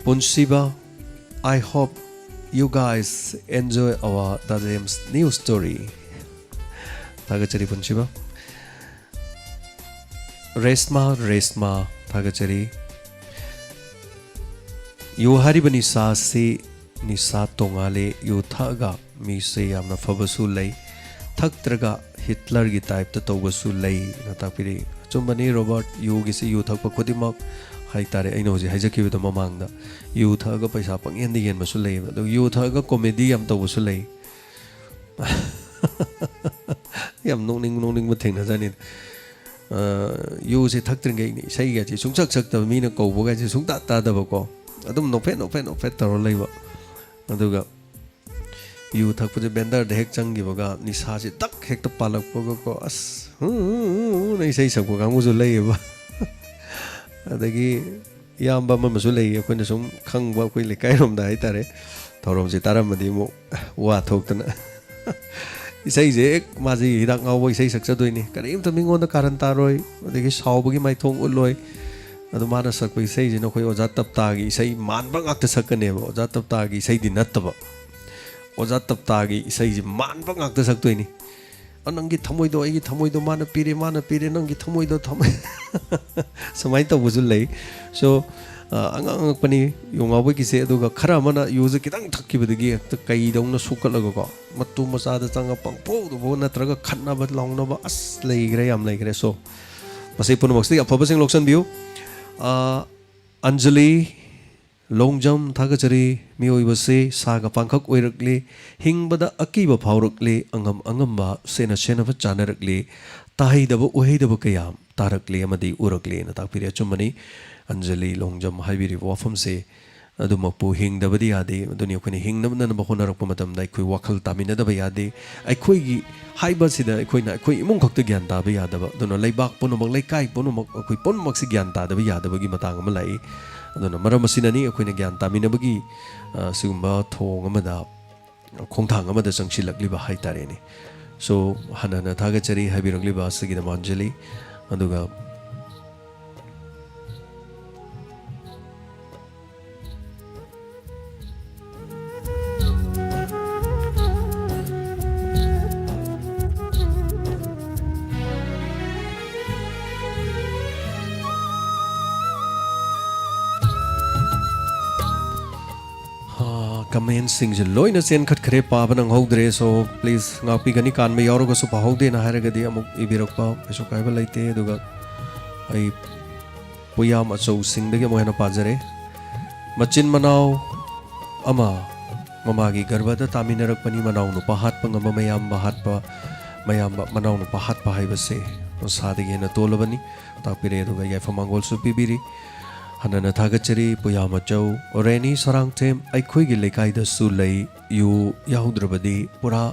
punsiba. I hope you guys enjoy our Dajem's new story. Thagachari punsiba. Resma thagachari. Yu haribani sa se nisa tongale yu thaga mi se yamna fabasu lay thaktraga Hitler gi type ta tawbasu lay na tapiri chumbani Robert yu gi se yu thakpa khodimak hai tare aino ji haijaki da mamangda yu thaga paisa pangyen di yen masu lay do yu thaga comedy yam tawbasu lay yam nongning ma thengna jani yu se thaktringai ni sai ga ji sungsak sak ta mi na kawbo ga ji sungta ta da ba ko adum no fet taro lay ba aduga yu thakpuje bender de hek changi baga nisa se tak hek ta palak pogo ko as nei sei sak ko kamu zu lei ba adagi yamba ma masu lei ko na sum khang ba ko le kai rom da hai tare thorom se taram madi mo wa thok tana isai je ek ma ji hidak ngau boi sei sak cha doi ni karim ta mingon da karan taroi adagi saw bagi mai thong uloi adu mana sak pai sei je no khoi oja tap ta gi sei man ba ngak ta sak ne ba oja tap ta gi sei din nat ba oja tap ta gi sei je man ba ngak ta sak toi ni anangi thamoi do ai gi thamoi do mana pire nangi thamoi do thamai samai ta buzul lei so angang pani yonga boi ki se adu ga khara mana use kitang thakki badagi ta kai dong na sukal ga ko matu masa da changa pang po do bo na traga khanna ba longna ba as lei gre yam lei gre so pasai pun maksi apha sing loksan biu Anjali longjam thagachari mioi base saga pangkhak oirakle hingbada akiba phaurakle angam ba sena ba chanarakle tahai daba ohei daba kayam tarakle amadi urakle na takpiri achumani Anjali longjam haibiri wafam se adumakpu hingdabadi yade aduni akhoi hingnamna na bahonarakpa matamda akhoi wakhal taminadaba yade akhoi gi haiba sida akhoi imung khakta gyan taba yadaba aduna leibak punumak leikai punumak akhoi punumak si gyan tadaba yadabagi matang ama lai aduna maram asinani akhoi gyan taminabagi sigumba thong amada khongthang amada changsilakliba haitareni so hanana thagachari haibiragliba sigida Anjali aduga comment sing je loina sen khat khare pa banang hodre so please ngapi gani kan me yoro ko su pa hode na hare gadi amuk ibirok pa so kai ba laite duga ai puyam aso sing de mo hena pajare machin manau ama mama gi garba da taminarak pani manau nu pahat pang ama mayam bahat pa mayam manau nu pahat pa hai base so sadigi na tolabani ta pire duga ya famangol su pibiri hanana thagachari puyama chau oreni sarang them aikhoi gi lekai da su lei yu yahudrabadi pura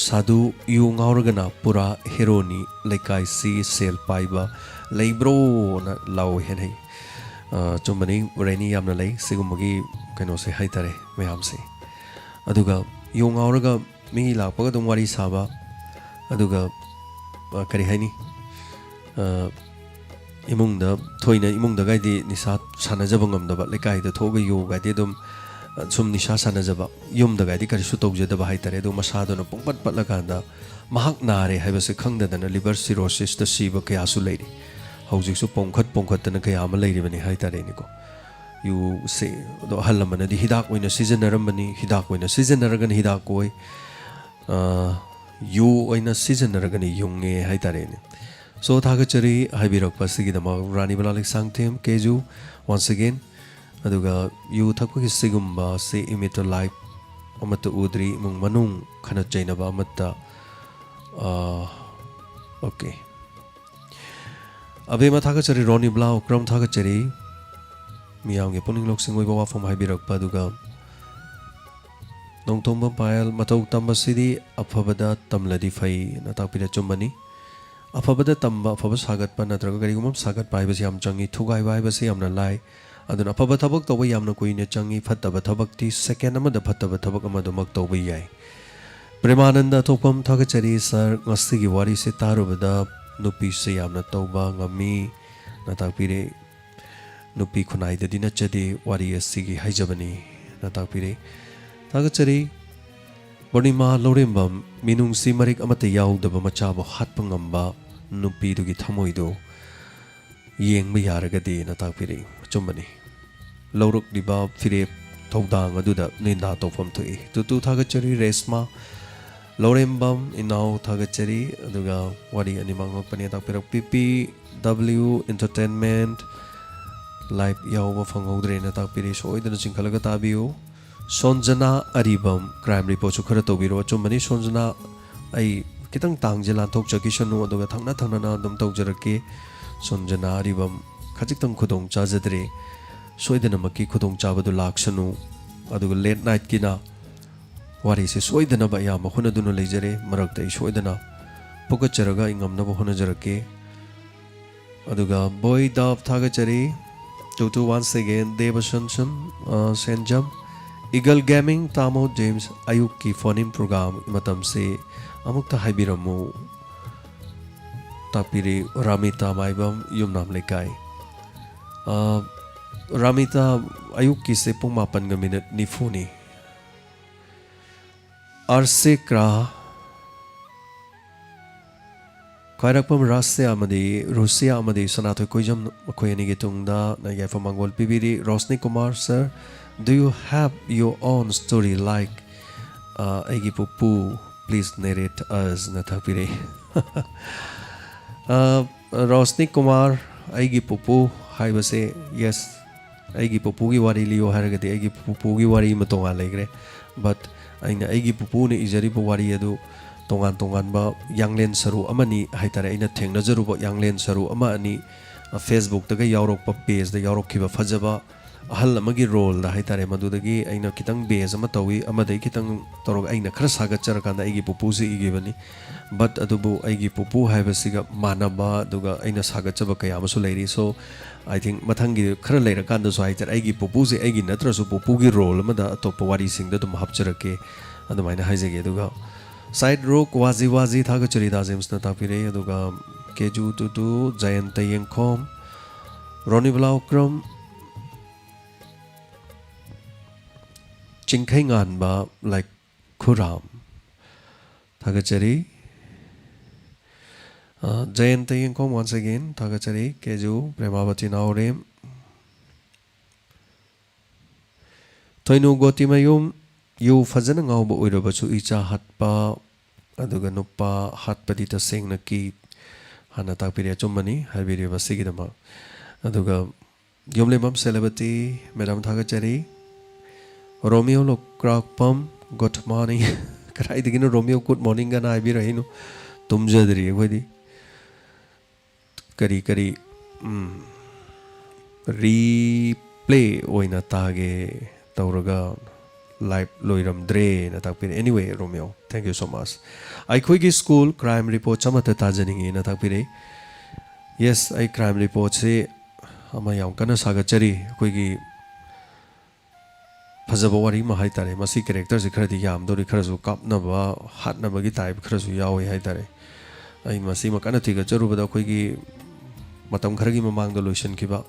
sadu yu ngaurgana pura heroni lekai si sel paiba leibro na law hen hei chumani oreni yamna lei sigumagi kaino se haitare mayam se aduga yu ngauraga mi lakpaga dum wari saba aduga kari haini imungda thoina imungda gaidi nisa sanajaba ngamdaba lekai da thoga yu gaidi dum sum nisa sanajaba yumda gaidi kari su tawjadaba haitare do masado na pungpat patlakanda mahak nare haibase khangdadana liver cirrhosis da siba kaya su leiri hojik su pongkhat na kaya ama leiri bani haitare ni ko yu se do halamana di hidak oina season naramani hidak oina season naragan hidak koi yu oina season naragani yunge haitare ni so thagachari haibirakpa sigidama rani balalik sangthem keju once again aduga yu thakpa sigumba se imito life amata udri mung manung khana chainaba amata okay abema thagachari roni blau kram thagachari miyang ge puning lok singoi bawa from haibirakpa aduga nongthomba payal matau tamba sidi aphabada tamladi fai na takpira chumani अफबद तंब अफब सागत पा नत्रग करिगुम सागत पाइबसे याम चंगी थुगाई वाइबसे यामना लाई अदुन अफब थबक तब यामना कुइने चंगी फत्तब थबकती second अमद फत्तब थबक अमदमक तब याई प्रेमानंद थोपम थगचरी sir ngasiगी wari se tarubada nupi se yamna tauba ngami natakpire nupi khunai da dina chade wari asigi haijabani natakpire thagachari bonima lorembam minung si marik amata yaudaba machaba hatpa ngamba nupi dugi thamoi do yengba yaragadi natakpire chumbani loruk diba fire thodang aduda ninda tofam thoi tu thagachari resma Lorembam inau thagachari aduga wari animang pani takpirak PPW Entertainment live yawa phanghodre na takpiri soidana chingkhalaga tabiu Sonjana Aribam crime report chu khara tobiro chumani Sonjana ai kitang tangjela thokchaki sanu aduga thangna na dum tawjarake Sonjana Aribam khajik khudong chajadre soidana makki khudong chabadu laksanu aduga late night kina wari se soidana ba ya mahuna dunu lejare marak dai soidana pukacharaga ingamna ba hona jarake aduga boy dab thagachari to once again Devashanshan Senjam Eagle Gaming Tamo James Ayuk ki phone program matam se amukta haibiramu tapiri Ramita maibam yumnam lekai Ramita Ayuk ki se pung 8 minute ni phone Arse kra Kairakpam Rasya amadi Russia amadi Sanato Koijam Koyani Getungda Nagay from Mangol Pibiri Rosni Kumar sir do you have your own story like Egi Pupu please narrate us Nathapire Rosni Kumar Egi Pupu Haibase yes Egi Pupu gi wari liyo haragati Egi Pupu gi wari matonga legre but aina aigi pupu ne ijari bo wari adu tongan ba yanglen saru amani haitare aina thengna jaru ba yanglen saru ama ani Facebook daga yaurok pa page da yaurok khiba fajaba ahal amagi role da haitare madudagi aina kitang base ama tawi ama dai kitang torok aina khara sagat charakanda aigi pupu se igi bani but adubu aigi pupu haibasiga manaba duga aina sagat chaba kaya amasu leiri so I think mathangi khara leira kanda so haitare aigi pupu se aigi natra so pupu gi role ama da atop wari sing da dum hapcharake adumaina haijage duga side rock wazi thagachari da james na tapire aduga keju tu jayanta yengkhom roni blaukram chingkhai ngan ba like khuram thagachari jayanta yengkhom once again thagachari keju premavati naurem toinu gotimayum yu fazana ngauba oirabachu icha hatpa aduga nupa hatpadi ta sengna ki hana takpiri chumani habiri basigi dama aduga yomlemam celebrity madam thagachari Romeo lo krakpam good morning karai digino Romeo good morning gana habira hinu tumjadri egodi kari replay oina tage tauraga live loiram dre na takpire anyway Romeo thank you so much I khoi school crime report chamata tajaningi na takpire yes I crime report se ama yam kana sagachari khoi gi fajaba wari ma haitare masi character se khara di yam dori khara su kapna ba hatna ba gi type khara su yawi haitare ai masi ma kana tiga charu bada khoi gi matam khara gi mamang do lotion ki ba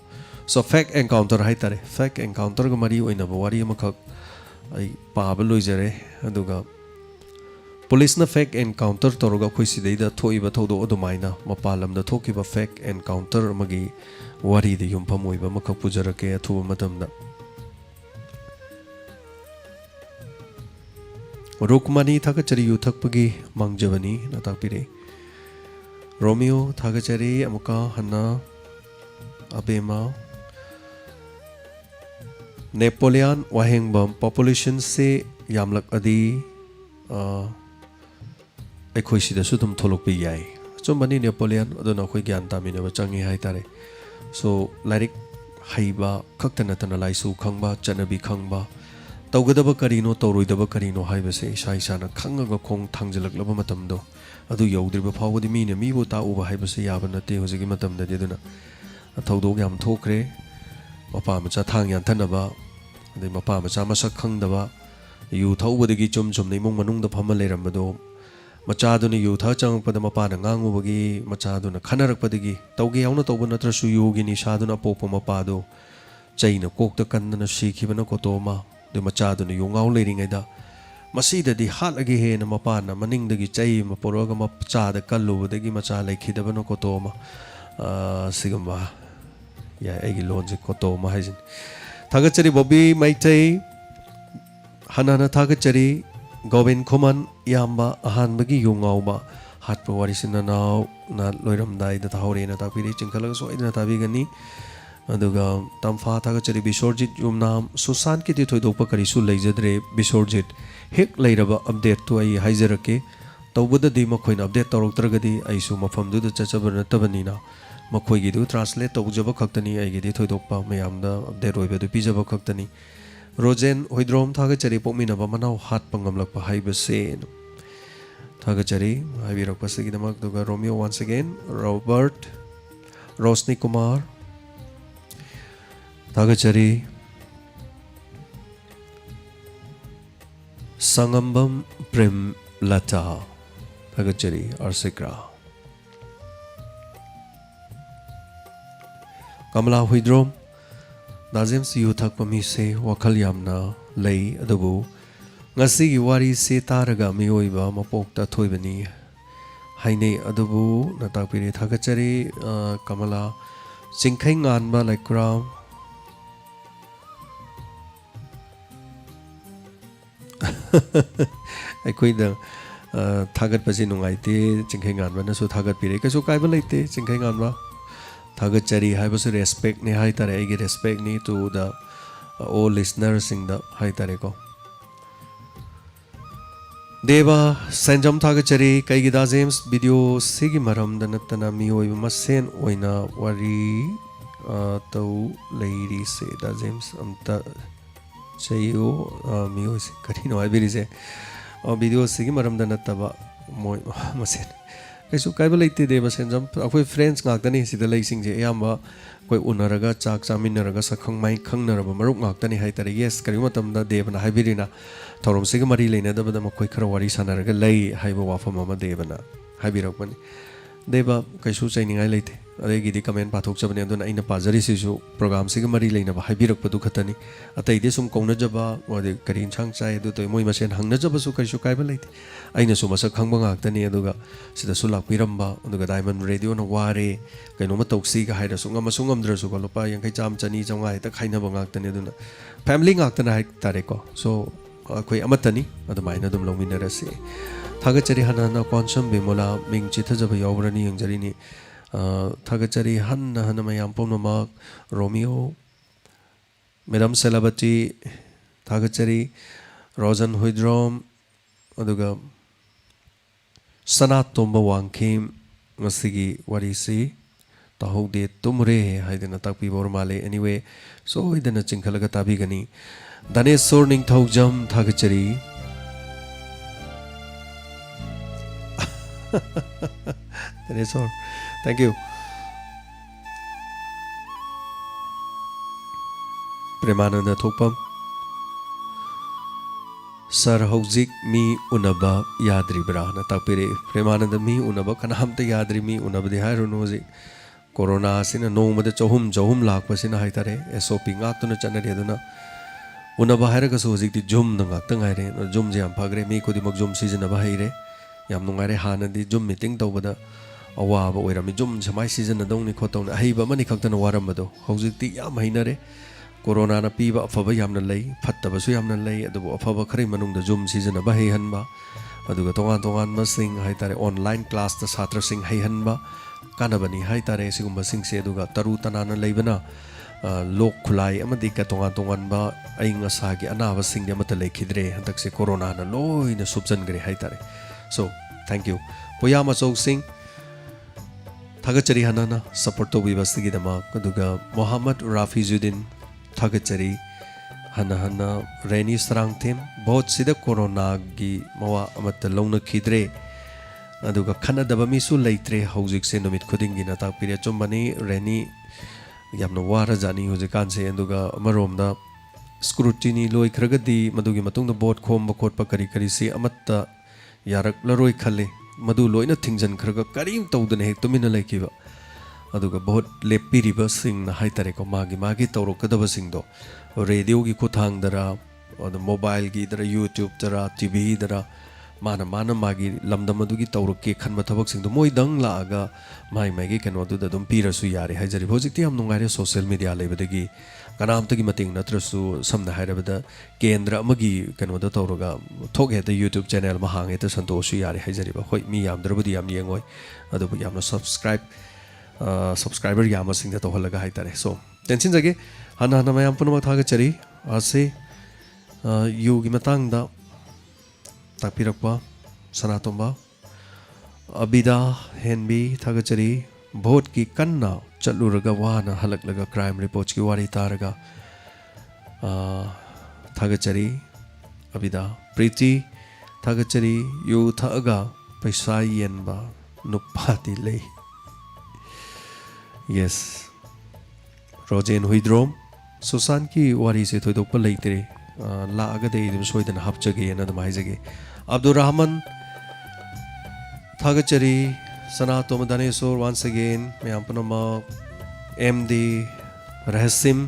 so fake encounter haitare fake encounter ga mari oina ba wari ma khak ai paaba loijare aduga police na fake encounter toroga khoi sideida thoiba thodo odumaina mapalam da thokiba fake encounter magi wari de yumpam oiba makha pujarake athuba matamda Rukmani thagachari yu thakpagi mangjabani na takpire Romeo thagachari amuka hanna abema Napoleon wahengbam population se yamlak adi ekhoi sida su dum tholok pe yai chumbani Napoleon adona khoi gyan tamina ba changi hai tare so like haiba khaktana tana laisu khangba chanabi khangba तौगदब करीनो तौरोइदब करीनो हाइबसे इसा इसाना खंगगा खोंग थांजलकलब मतमदो अदु यौद्रिब फावदि मीने मीबो ताउबा हाइबसे याब नते होजिगी मतमददि अदुना थौदोग याम थोखरे मपा मचा थांग यानथनबा अदै मपा मचा मसक खंगदबा यु थौबदगी चुम चुम इमुंग मनुंगदा फम लेरमबदो मचादुना यु थ चंगपद मपाना nganguबगी मचादुना खनरकपदगी तौगे यावना तौब नत्रसु युगी निसादुना pope मपादो चैना कोकता कन्दना सिखिबना कोतोमा दु मचादुना युंगाव लेरिङैदा मसीददि हालगे हेना मपाना मनिंगदगी चै मपोरगा मचादा कल्लुबदगी मचा लेखिदबना कोतोमा सिगम्बा या एगी लोनजे कोतोमा हाइजिन थागचरी बॉबी माइतै हनाना थागचरी गोविंद खुमन याम्बा अहानबगी युंगावबा हाटपा वारिसिना नाव ना लोइरमदाइदा थाहौरेना तापिरि चिंखलगा सोइदना ताबिगनी अदुगा तमफा थागचरी बिसोरजित युमनाम सुसान की थोइदोपा करिसु लेजद्रे बिसोरजित हेक लेरबा अपडेट तो आई हाइजरके तौबददि मखोइना अपडेट तौरक्तरगदि आइसु मफमदुदा चचब नतबनिना मखोइगिदु ट्रांसलेट तौजब खक्तनी आइगिदि थोइदोपा मयामदा अपडेट ओइबदु पिजब खक्तनी रोजेन होइद्रोम थागचरी पोमिनबा मनाव हाट पंगमलकपा हाइबसे थागचरी हाइबिरकपसिगिदमक दुगा रोमियो वंस अगेन रॉबर्ट रोशनी कुमार थागचरी संगम्बम प्रेम लता थागचरी अर्सिक्रा कमला हुइद्रोम नाजेम सियु थकपा मीसे वखल यामना लई अदुबु ngasi wari se taraga miyoiba mapokta thoibani haine adubu natakpiri thagachari kamala singkhai nganba laikra aikoi da thagat pasi nungaite singkhai nganba na so thagat pire kaso kaiba leite singkhai nganba thagachari haibasu respect ne hai tare agi respect ni to the all listeners sing the hai tare ko देवा सेंजम थागचरी कईगिदा James video सिगी मरम दनतना मियोय मसेन ओइना वारी तौ लेरी से दा James अमता चयो मियोय से करिनो आइबिरी से video सिगी मरम दनतबा मोय मसेन कैसु काइबा लेते देवा सेंजम अखोय फ्रेंड्स गाक्तनी सिदा लेसिंग जे यामा कोई उनरगा चाक चामिनरगा सखंग माइ खंगनरबा मरुक गाक्तनी हाइतरे यस करिम तमदा देवना हाइबिरिना थौरम सिग मरी लेनदबदा मखोय खरा वारी सानरगा लै हाइबा वाफम अमा देवना हाइबिरकपनि देवा कैसु चैनिङाइ लेते अदेगिदि कमेन्ट पाथोकचबने अदुना अइना पाजरी सिसु प्रोग्राम सिग मरी लेनबा हाइबिरकपदु खतनी अतैदि सुम कौनजबा वदे करिन सांग चाय अदु तोय मोय मसेन हंगनजबसु कैसु काइबा लेते अइना सु मसक खंगबा गाक्तनी अदुगा सिदा सु लाकपिरम्बा अदुगा डायमंड रेडियो न वारे कैनोमा तौक्सी गा हाइरा सुंगम सुंगमद्रसु को लुपा यंखै चाम चनी चंगा हेता खाइनबा गाक्तनी अदुना फैमिली गाक्तना हाइ तारेको सो अखोय अमतनी अदुमाइना दुम लौमिनरसे थागचरी हनना कॉन्सम बेमोला मिंग चिथजब यौब्रनी यंजरिनी थागचरी हन्ना हन मयाम पोमनमक Romeo madam सेलाबती थागचरी Rojan हुइद्रोम अदुगा Sana तोंबा वांखिम ngasi warisi tahogde tumre haidena takpi bor male anyway so idena chingkhalaga tabi gani danesor ning thaujam thagachari danesor thank you premananda thokpam sir हौजिक मी उनबा याद्रिब्रा न तापिरे प्रेमानंद मी उनबा कनामते याद्रि मी उनबदि हाइरुनो जी कोरोना सिना नोमद चहुम लाखपसिना हाइतारे एसओपी गाक्तुना चनरे अदुना उनबा हाइरगसु हौजिकति जुम न गाक्तंग हाइरे जुम जे याम फगरे मी खुदिमक जुम सिजनबा हाइरे याम नुंगारे हानदि जुम मीटिंग तौबदा अवाब ओइरामि जुम समाय सिजन दौनि खोतौना हाइबा मनि खक्तन वारमबदो हौजिकति याम हाइनरे कोरोना न पीबा अफब यामना लई फत्तबसु यामना लई अदुबो अफब खरै मनुंग द जुम सीजन बा हे हनबा अदुगा तोगान मसिंग हाइतारे ऑनलाइन क्लास द छात्र सिंग हे हनबा कानबनी हाइतारे सिगुम्बा सिंग से अदुगा तरु तनाना लैबना लोक खुलाई अमदि का तोगान बा अइंग असागी अनाबा सिंग अमत लेखिद्रे हंतक से कोरोना न लोइना सुबजनगरे हाइतारे सो थैंक यू पोयामा चौ सिंग थागचरी हनना सपोर्ट तो बिबसगी दमा अदुगा मोहम्मद राफिजुद्दीन थागचरी हना हना रेनी सरंग थेम बहुत सिदा कोरोना की मवा अमत लौन खिद्रे अदुगा खना दबा मिसु लेत्रे हौजिक से नुमित खुदिंगी ना ताकपिरे चुम्बनी रेनी यामनो वारा जानी हुजिकान से अदुगा अमरोमदा स्क्रूटिनी लोई खरगदी मदुगी मतुंग बोट खोम बकोट करी करी से अमत यारक लरोई खले मदु लोइना थिंजन खरगा करीम तौदने हेक तुमिना लेकिबा अदुगा बहुत लेपिरिबा सिंग ना हाइतरे को मागी मागी तौरोकदबा सिंगदो रेडियो की खुथांगदरा और मोबाइल की दरा यूट्यूब दरा टीवी दरा माना माना मागी लमदमदुगी तौरोके खनबा थबक सिंगदो मोय दंग लागा माई मागी कनोदुदा दुम पीरसु यारे हाइजरि होजिकति हम नुंगारे सोशल मीडिया लेबदगी कनामतगी मतिंग नत्रसु समना हाइरबदा केंद्र अमगी कनोदा तौरगा थोक हेता यूट्यूब चैनल मा हांगे त संतोषु यारे हाइजरि बा होय मी यामद्रबदी याम येंगोय अदुबु यामनो सब्सक्राइबर याम सिंग तो हलगा हाइतारे सो टेंशन जगे हना हना मयाम पुनम थागचरी आसे यू की मतंगदा तापिरकपा सनातोंबा अबिदा हेनबी थागचरी भोट की कन्ना चलुरगा वाना हलकलगा क्राइम रिपोर्ट्स की वारी तारगा थागचरी अबिदा प्रीति थागचरी यू थागा पैसा येनबा नुपाती ले यस रोजेन हुइद्रोम सुशांत की वारी से थोड़ोक लेते लागदे सोदन हापचगे हाइजगे अब्दुल रहमान थागचरी Sanatom Daneshwar once again ma'am Punam MD Rahasim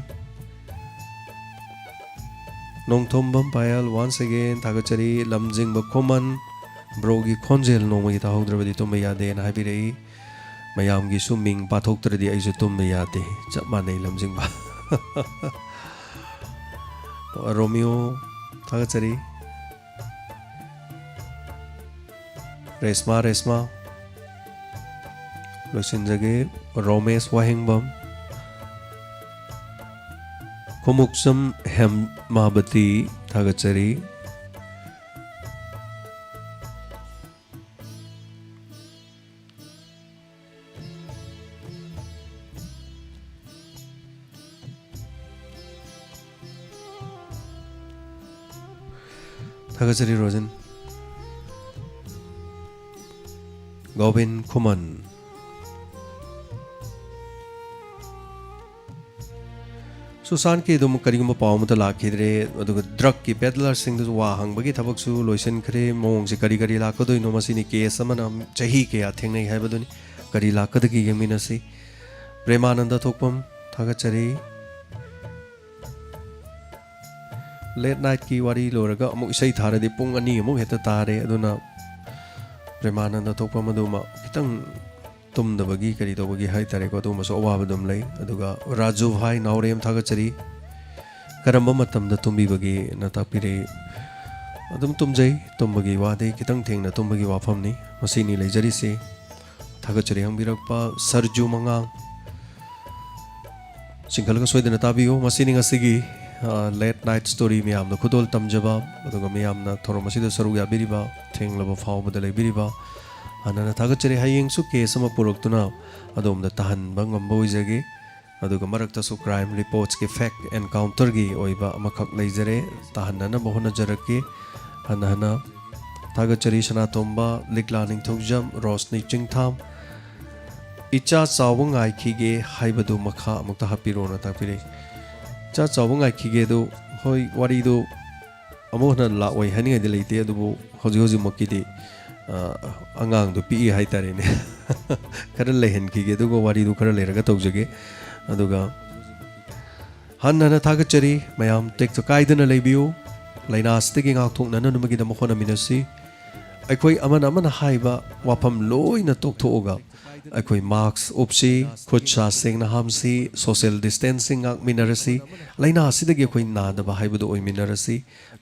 Nongthombam Payal once again थागचरी लमजिंग खोमन ब्रोगी खोंजेल नोमगी ताहौद्रबदी तुम यादे हाइबिरे मयाम की सुमिंग पाथोक्तरदी ऐसे तुम यादे चप माने लमजिंग बा रोमियो थागचरी रेस्मा रेस्मा लोसिनजगे रोमेश वाहिंगबम खुमुक्सम हेमावती थागचरी थागचरी रोजन गोविंद खुमन सुशांत की दुम करिगुम पाव मत लाखिद्रे ड्रग की पेडलर सिंह वा हंगबगी थबकसु लोइसनखरे मोंग से करी करी लाकदोइनो मसिनी केस अमना चही के आथेंगनै हाइबदुनि करी लाकदगी यमिनसी प्रेमानंद थोकपम थागचरी लेट नाइट की वारी लोरगा अमुक इसै थारदि पुंग अनि अमुक हेता तारे अदुना प्रेमानंद थोकपम अदुमा खितंग तुमदबगी करी तोबगी हाइ तारे को तुम सो अवाबदुम लै अदुगा राजू भाई नावरेम थागचरी करम मतमदा तुम्बीबगी न तापिरे अदुम तुमजै तुमबगी वादे खितंग थेंगना तुमबगी वाफमनि मसिनी लेजरिसे थागचरी हंबिरकपा सरजू मंगांग सिंगलगा सोइदना ताबियो मसिनी ngasiगी लेट नाइट स्टोरी मैम खुदोल तमजब मैम थोरम सरुक याबीरीबा थेंगलब फावबद लेबीरीबा हना थागचरी हयेंसु केस अमा पुरक्तुना अदोमदा तहनबा ngamba ओइजगे अदुगा मरक्तसु क्राइम रिपोर्ट्स के फैक्ट एनकाउंटर की ओइबा अमखक लेजरे तहनना बहुना जरके हना हना थागचरी सनातोंबा लिकला निंगथौजम रोशनी चिंगथाम इचा चावंग आइखिगे हाइबदु मखा अमुक्ता हापिरोना तापिरे चा चावंग आइखिगे दो होय वारीदो अमोहना लाओय हनिगे लेते अदुबो होजि होजि मक्किदि अंगांग पी है तारेने खर लेहनखीगे वारी खर लेरगा तौजगे अदुगा हन्ना थागचरी मैम टेक्स कायदना लेबियो लाइनासदगी गाथोकननबगीदम होनमिनसी अखोई अमन अमन हाइबा वाफम लोइना तोकथोगा अखोई मास्क उपसी खुद सा सेंगना हामसी सोशल डिस्टेंसिंग मिनरसी लाइनासदगी अखोई नादबा हाइबदो ओइमिनरसी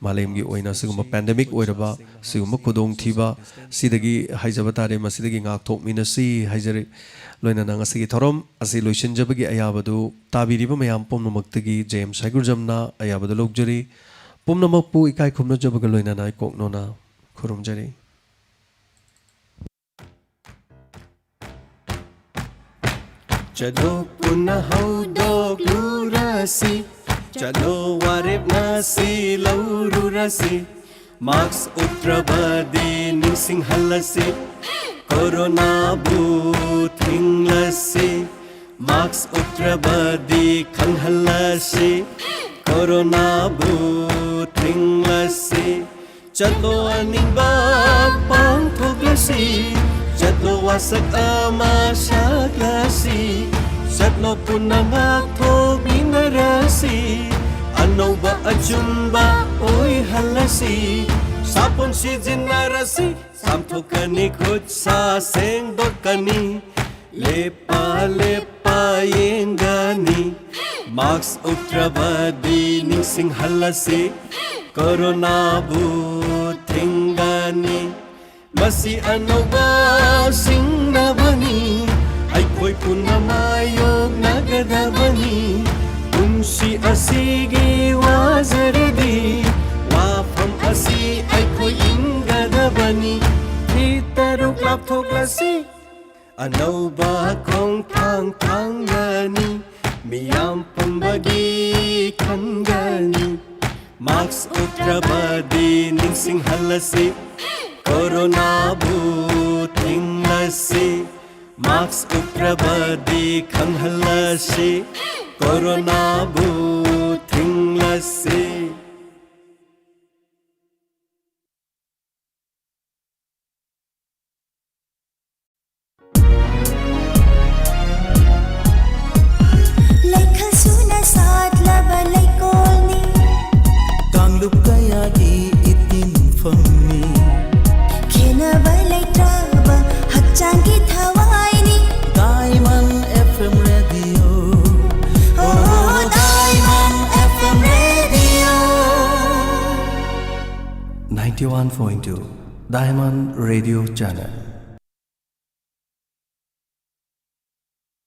मालेमगी ओइना सिगुम पैंडेमिक ओइरबा सिगुम खुदोंग थीबा सिदगी हाइजबा तारे मसिदगी गाथोकमिनसी हाइजरे लोइना नंगसिगी थरम असि लोइसिनजबगी अयाबदु ताबिरिबा मयाम पुमनमक्तगी जेम्स हाइगुरजमना अयाबदु लोकजरी पुमनमकपु इकाय खुमनजबगा लोइना नाय कोकनोना खुरुमजरी चलो पुनः हौदोक लूरसी चलो वारेप nasi laururasi Max utrabadi ningsing halasi Corona buting lasi Max utrabadi khang halasi Corona buting lasi Chalo aning ba pang thuglasi Chalo wasak ama shaklasi Chalo punangak thog minarasi Ano ba achumba oi halasi Sapon si jinarasi Samthokani khut sa seng dokani Lepa lepa yengani Max utrabadi ningsing halasi Corona butingani Masi ano ba singnabani Ay ko'y punamayog nagadabani Unsi asigi wazaradi Wafam asi ay ko'y ingadabani Hitaruk laptop lasi Ano ba kong tang-tanggani Miyam pambagi kanggani Max utrabadi ningsing halasi Corona buting lasi Max utrabadi khang halasi Corona buting lasi Kanglup kaya gi itin famni Kena balai traba hakchang ki thawai ni Diamond FM Radio Oh Diamond FM Radio 91.2 Diamond Radio Channel